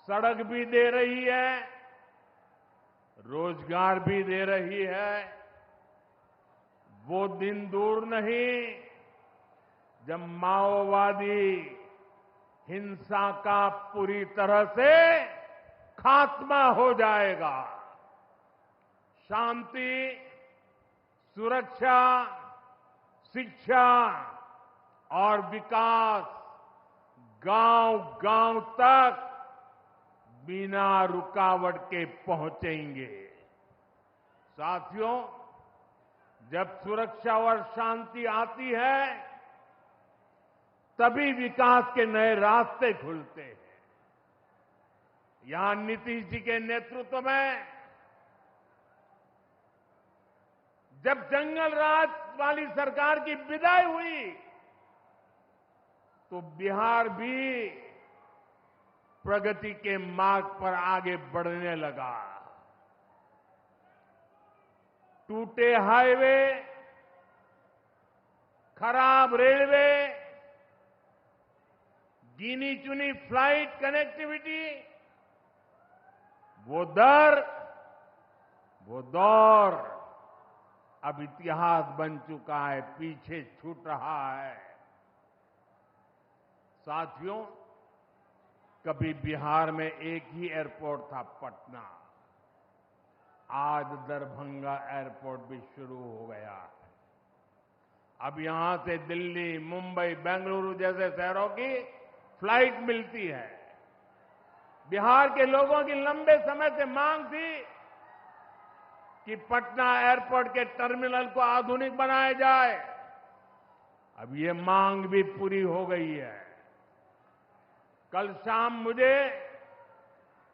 सड़क भी दे रही है, रोजगार भी दे रही है। वो दिन दूर नहीं जब माओवादी हिंसा का पूरी तरह से खात्मा हो जाएगा। शांति, सुरक्षा, शिक्षा और विकास गांव-गांव तक बिना रुकावट के पहुंचेंगे। साथियों, जब सुरक्षा और शांति आती है तभी विकास के नए रास्ते खुलते हैं। यहां नीतीश जी के नेतृत्व में जब जंगल राज वाली सरकार की विदाई हुई तो बिहार भी प्रगति के मार्ग पर आगे बढ़ने लगा। टूटे हाईवे, खराब रेलवे, गिनी चुनी फ्लाइट कनेक्टिविटी, वो दौर अब इतिहास बन चुका है, पीछे छूट रहा है। साथियों, कभी बिहार में एक ही एयरपोर्ट था, पटना। आज दरभंगा एयरपोर्ट भी शुरू हो गया है। अब यहां से दिल्ली, मुंबई, बेंगलुरु जैसे शहरों की फ्लाइट मिलती है। बिहार के लोगों की लंबे समय से मांग थी कि पटना एयरपोर्ट के टर्मिनल को आधुनिक बनाया जाए। अब ये मांग भी पूरी हो गई है। कल शाम मुझे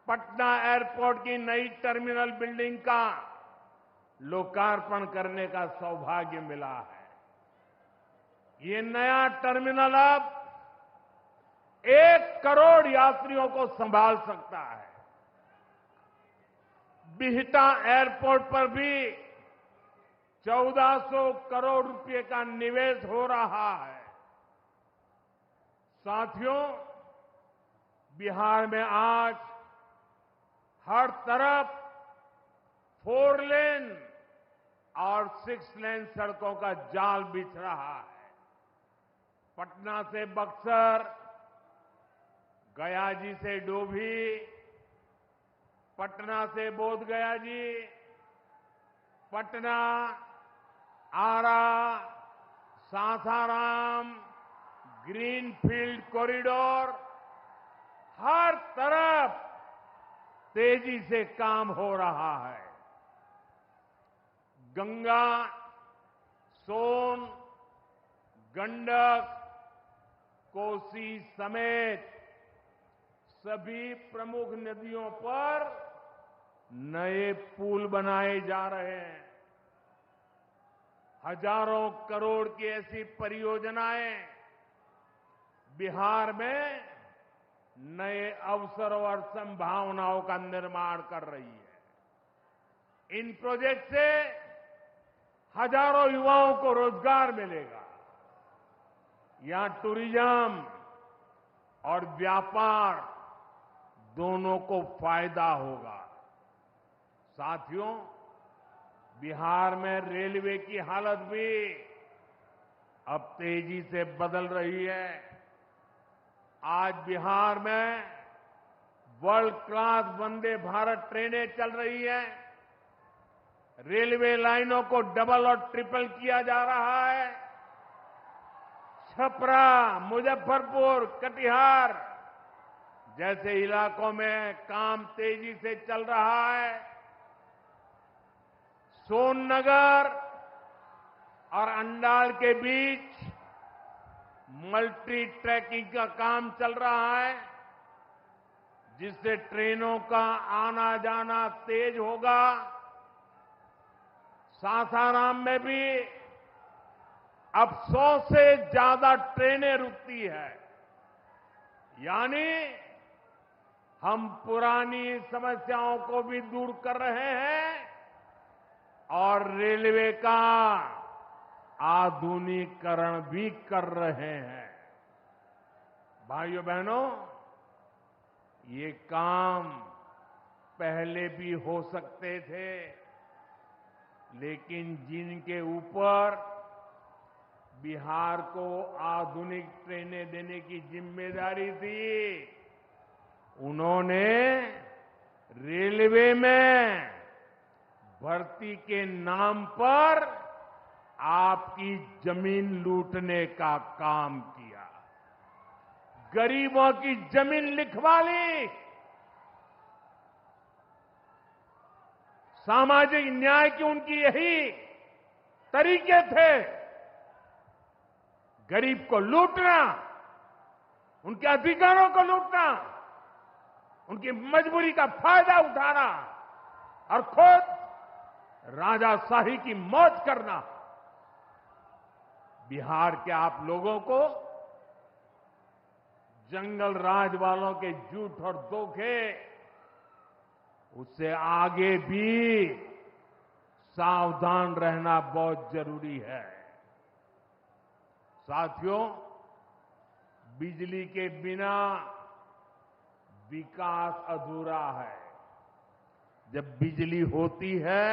पटना एयरपोर्ट की नई टर्मिनल बिल्डिंग का लोकार्पण करने का सौभाग्य मिला है। ये नया टर्मिनल अब 1 करोड़ यात्रियों को संभाल सकता है। बिहटा एयरपोर्ट पर भी 1400 करोड़ रुपए का निवेश हो रहा है। साथियों, बिहार में आज हर तरफ 4 लेन और 6 लेन सड़कों का जाल बिछ रहा है। पटना से बक्सर, गया जी से डोभी, पटना से बोधगया जी, पटना, आरा, सासाराम, ग्रीनफील्ड कॉरिडोर, हर तरफ तेजी से काम हो रहा है। गंगा, सोन, गंडक, कोसी समेत सभी प्रमुख नदियों पर नए पुल बनाए जा रहे हैं। हजारों करोड़ की ऐसी परियोजनाएं बिहार में नए अवसरों और संभावनाओं का निर्माण कर रही है। इन प्रोजेक्ट से हजारों युवाओं को रोजगार मिलेगा। यहां टूरिज्म और व्यापार दोनों को फायदा होगा। साथियों, बिहार में रेलवे की हालत भी अब तेजी से बदल रही है। आज बिहार में वर्ल्ड क्लास वंदे भारत ट्रेनें चल रही हैं। रेलवे लाइनों को डबल और ट्रिपल किया जा रहा है। छपरा, मुजफ्फरपुर, कटिहार जैसे इलाकों में काम तेजी से चल रहा है। सोननगर और अंडाल के बीच मल्टी ट्रैकिंग का काम चल रहा है, जिससे ट्रेनों का आना जाना तेज होगा। सासाराम में भी अब 100 से ज्यादा ट्रेनें रुकती है। यानी हम पुरानी समस्याओं को भी दूर कर रहे हैं और रेलवे का आधुनिकीकरण भी कर रहे हैं। भाइयों बहनों, ये काम पहले भी हो सकते थे, लेकिन जिनके ऊपर बिहार को आधुनिक ट्रेनें देने की जिम्मेदारी थी, उन्होंने रेलवे में भर्ती के नाम पर आपकी जमीन लूटने का काम किया, गरीबों की जमीन लिखवा ली। सामाजिक न्याय की उनकी यही तरीके थे, गरीब को लूटना, उनके अधिकारों को लूटना, उनकी मजबूरी का फायदा उठाना और खुद राजाशाही की मौज करना। बिहार के आप लोगों को जंगल राज वालों के झूठ और धोखे, उससे आगे भी सावधान रहना बहुत जरूरी है। साथियों, बिजली के बिना विकास अधूरा है। जब बिजली होती है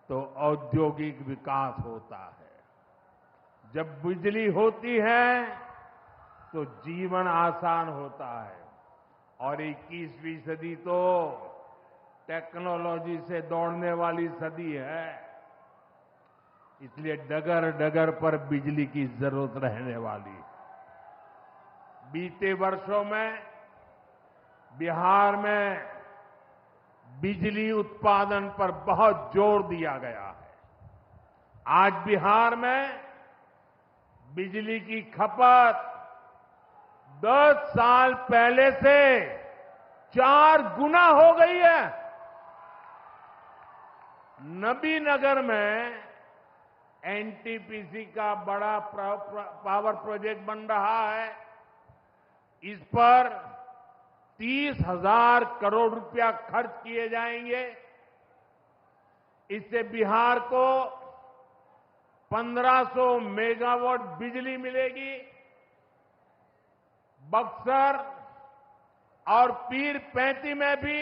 तो औद्योगिक विकास होता है। जब बिजली होती है तो जीवन आसान होता है। और 21वीं सदी तो टेक्नोलॉजी से दौड़ने वाली सदी है, इसलिए डगर डगर पर बिजली की जरूरत रहने वाली है। बीते वर्षों में बिहार में बिजली उत्पादन पर बहुत जोर दिया गया है। आज बिहार में बिजली की खपत 10 साल पहले से 4 गुना हो गई है। नबीनगर में एनटीपीसी का बड़ा पावर प्रोजेक्ट बन रहा है। इस पर 30,000 करोड़ रुपया खर्च किए जाएंगे। इससे बिहार को 1500 मेगावाट बिजली मिलेगी। बक्सर और पीरपैंती में भी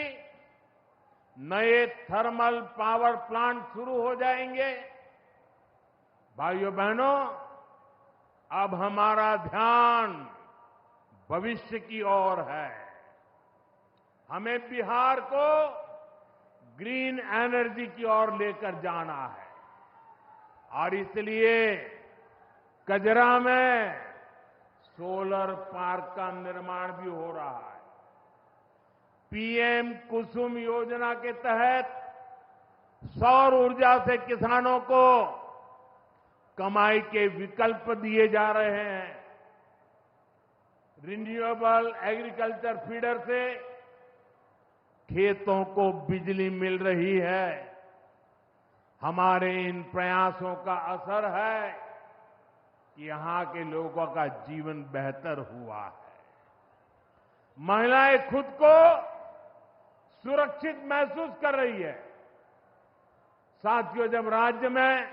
नए थर्मल पावर प्लांट शुरू हो जाएंगे। भाइयों बहनों, अब हमारा ध्यान भविष्य की ओर है। हमें बिहार को ग्रीन एनर्जी की ओर लेकर जाना है और इसलिए कजरा में सोलर पार्क का निर्माण भी हो रहा है। पीएम कुसुम योजना के तहत सौर ऊर्जा से किसानों को कमाई के विकल्प दिए जा रहे हैं। रिन्यूएबल एग्रीकल्चर फीडर से खेतों को बिजली मिल रही है। हमारे इन प्रयासों का असर है कि यहां के लोगों का जीवन बेहतर हुआ है। महिलाएं खुद को सुरक्षित महसूस कर रही है। साथियों, जब राज्य में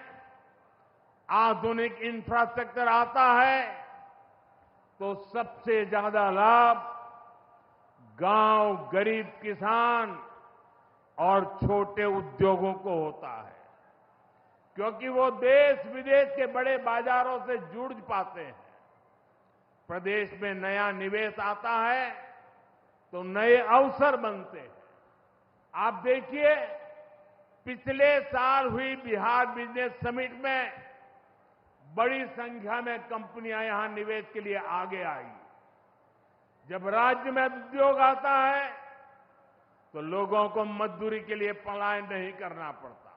आधुनिक इंफ्रास्ट्रक्चर आता है तो सबसे ज्यादा लाभ गांव, गरीब किसान और छोटे उद्योगों को होता है, क्योंकि वो देश विदेश के बड़े बाजारों से जुड़ पाते हैं। प्रदेश में नया निवेश आता है तो नए अवसर बनते हैं। आप देखिए, पिछले साल हुई बिहार बिजनेस समिट में बड़ी संख्या में कंपनियां यहां निवेश के लिए आगे आई। जब राज्य में उद्योग आता है तो लोगों को मजदूरी के लिए पलायन नहीं करना पड़ता,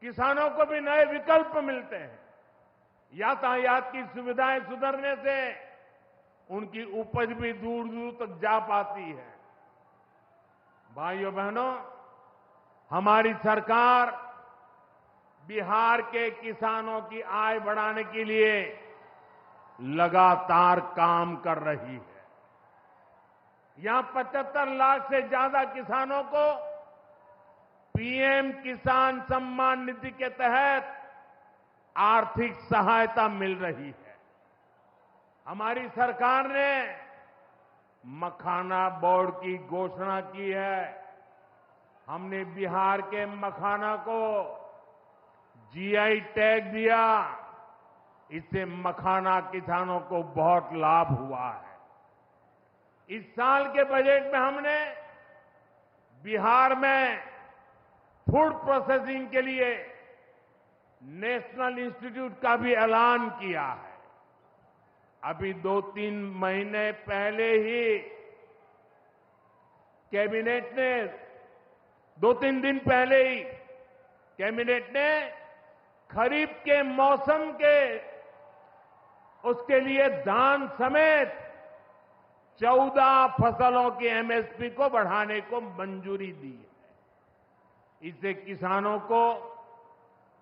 किसानों को भी नए विकल्प मिलते हैं। यातायात की सुविधाएं सुधरने से उनकी उपज भी दूर दूर तक जा पाती है। भाइयों बहनों, हमारी सरकार बिहार के किसानों की आय बढ़ाने के लिए लगातार काम कर रही है। यहां 75 लाख से ज्यादा किसानों को पीएम किसान सम्मान निधि के तहत आर्थिक सहायता मिल रही है। हमारी सरकार ने मखाना बोर्ड की घोषणा की है। हमने बिहार के मखाना को जीआई टैग दिया। इससे मखाना किसानों को बहुत लाभ हुआ है। इस साल के बजट में हमने बिहार में फूड प्रोसेसिंग के लिए नेशनल इंस्टीट्यूट का भी ऐलान किया है। अभी 2-3 महीने पहले ही कैबिनेट ने 2-3 दिन पहले ही कैबिनेट ने खरीफ के मौसम के उसके लिए धान समेत 14 फसलों की एमएसपी को बढ़ाने को मंजूरी दी है। इससे किसानों को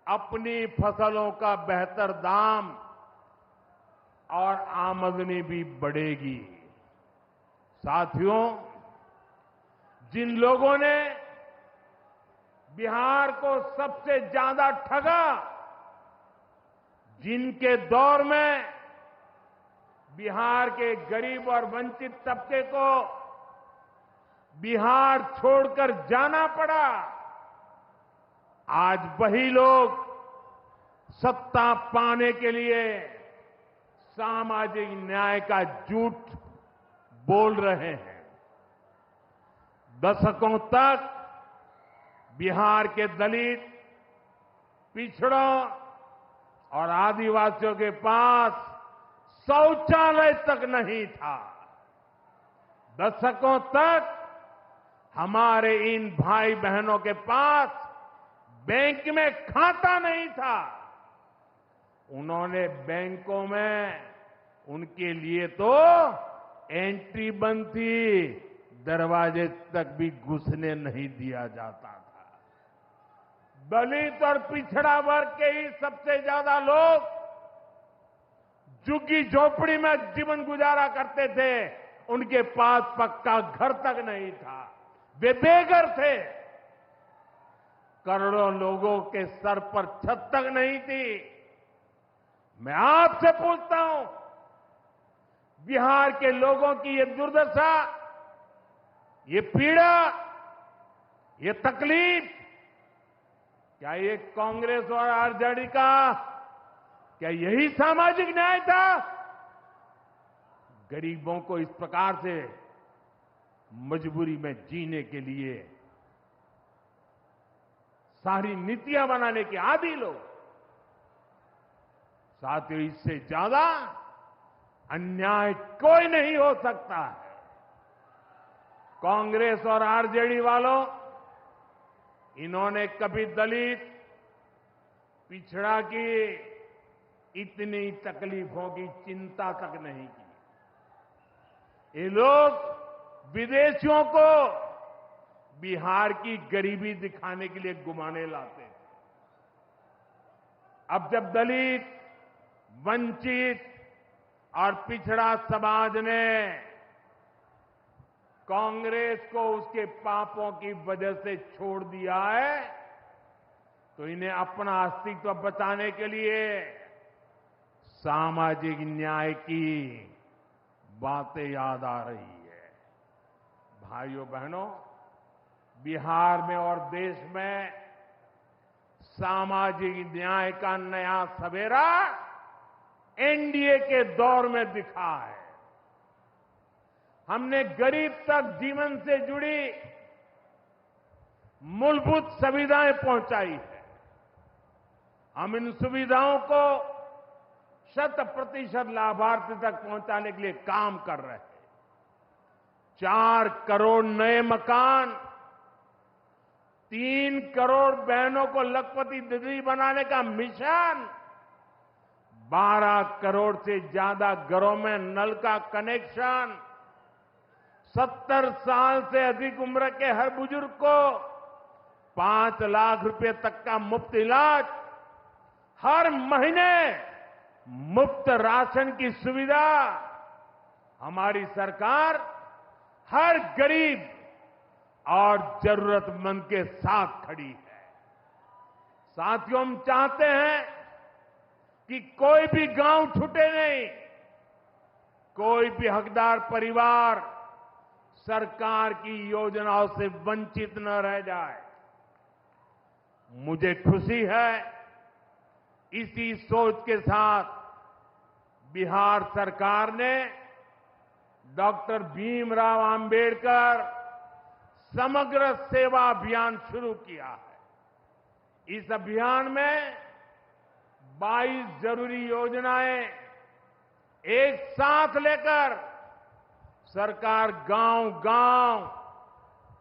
अपनी फसलों का बेहतर दाम और आमदनी भी बढ़ेगी। साथियों, जिन लोगों ने बिहार को सबसे ज्यादा ठगा, जिनके दौर में बिहार के गरीब और वंचित तबके को बिहार छोड़कर जाना पड़ा, आज वही लोग सत्ता पाने के लिए सामाजिक न्याय का झूठ बोल रहे हैं। दशकों तक बिहार के दलित, पिछड़ों और आदिवासियों के पास शौचालय तक नहीं था। दशकों तक हमारे इन भाई बहनों के पास बैंक में खाता नहीं था। उन्होंने बैंकों में उनके लिए तो एंट्री बंद थी, दरवाजे तक भी घुसने नहीं दिया जाता था। दलित और पिछड़ा वर्ग के ही सबसे ज्यादा लोग झुग्गी झोपड़ी में जीवन गुजारा करते थे। उनके पास पक्का घर तक नहीं था, वे बेघर थे। करोड़ों लोगों के सर पर छत तक नहीं थी। मैं आपसे पूछता हूं, बिहार के लोगों की ये दुर्दशा, ये पीड़ा, ये तकलीफ, क्या ये कांग्रेस और आरजेडी का क्या यही सामाजिक न्याय था? गरीबों को इस प्रकार से मजबूरी में जीने के लिए सारी नीतियां बनाने के आदी लोग। साथियों, इससे ज्यादा अन्याय कोई नहीं हो सकता है। कांग्रेस और आरजेडी वालों, इन्होंने कभी दलित, पिछड़ा की इतनी तकलीफों की चिंता तक नहीं की। ये लोग विदेशियों को बिहार की गरीबी दिखाने के लिए घुमाने लाते हैं। अब जब दलित, वंचित और पिछड़ा समाज ने कांग्रेस को उसके पापों की वजह से छोड़ दिया है, तो इन्हें अपना अस्तित्व बचाने के लिए सामाजिक न्याय की बातें याद आ रही है। भाइयों बहनों, बिहार में और देश में सामाजिक न्याय का नया सवेरा एनडीए के दौर में दिखा है। हमने गरीब तक जीवन से जुड़ी मूलभूत सुविधाएं पहुंचाई है। हम इन सुविधाओं को 100% लाभार्थी तक पहुंचाने के लिए काम कर रहे हैं। 4 करोड़ नए मकान, 3 करोड़ बहनों को लखपति दीदी बनाने का मिशन, 12 करोड़ से ज्यादा घरों में नल का कनेक्शन, 70 साल से अधिक उम्र के हर बुजुर्ग को 5 लाख रुपए तक का मुफ्त इलाज, हर महीने मुफ्त राशन की सुविधा। हमारी सरकार हर गरीब और जरूरतमंद के साथ खड़ी है। साथियों, हम चाहते हैं कि कोई भी गांव छूटे नहीं। कोई भी हकदार परिवार सरकार की योजनाओं से वंचित न रह जाए। मुझे खुशी है इसी सोच के साथ बिहार सरकार ने डॉक्टर भीमराव अंबेडकर समग्र सेवा अभियान शुरू किया है। इस अभियान में 22 जरूरी योजनाएं एक साथ लेकर सरकार गांव-गांव,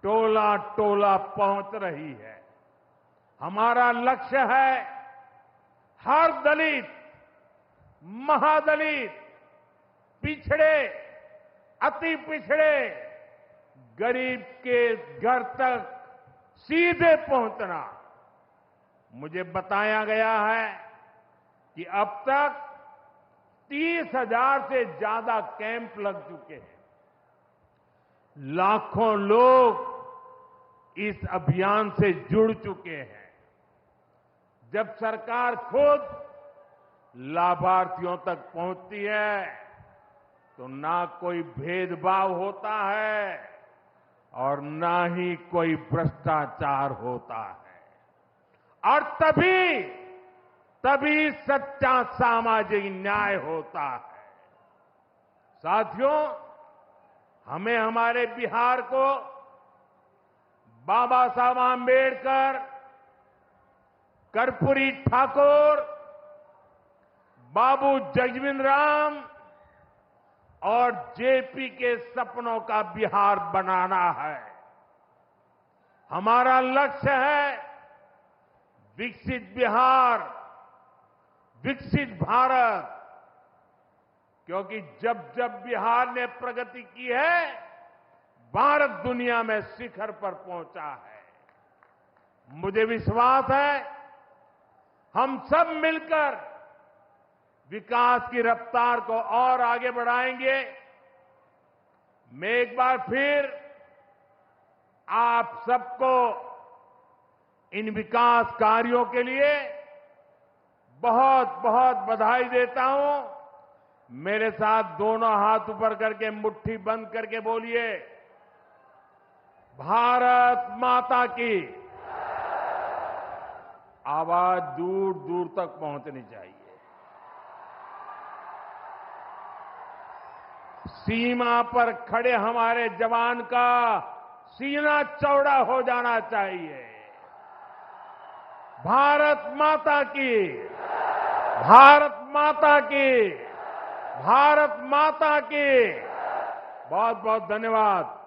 टोला-टोला पहुंच रही है। हमारा लक्ष्य है हर दलित, महादलित, पिछड़े, अति पिछड़े, गरीब के घर तक सीधे पहुंचना। मुझे बताया गया है कि अब तक 30,000 से ज्यादा कैंप लग चुके हैं। लाखों लोग इस अभियान से जुड़ चुके हैं। जब सरकार खुद लाभार्थियों तक पहुंचती है तो ना कोई भेदभाव होता है और ना ही कोई भ्रष्टाचार होता है और तभी सच्चा सामाजिक न्याय होता है। साथियों, हमें हमारे बिहार को बाबा साहब आंबेडकर, कर्पूरी ठाकुर, बाबू जगजीवन राम और जेपी के सपनों का बिहार बनाना है। हमारा लक्ष्य है विकसित बिहार, विकसित भारत, क्योंकि जब जब बिहार ने प्रगति की है, भारत दुनिया में शिखर पर पहुंचा है। मुझे विश्वास है हम सब मिलकर विकास की रफ्तार को और आगे बढ़ाएंगे। मैं एक बार फिर आप सबको इन विकास कार्यों के लिए बहुत बहुत बधाई देता हूं। मेरे साथ दोनों हाथ ऊपर करके मुट्ठी बंद करके बोलिए, भारत माता की। आवाज दूर दूर तक पहुंचनी चाहिए। सीमा पर खड़े हमारे जवान का सीना चौड़ा हो जाना चाहिए। भारत माता की, भारत माता की, भारत माता की। बहुत बहुत धन्यवाद।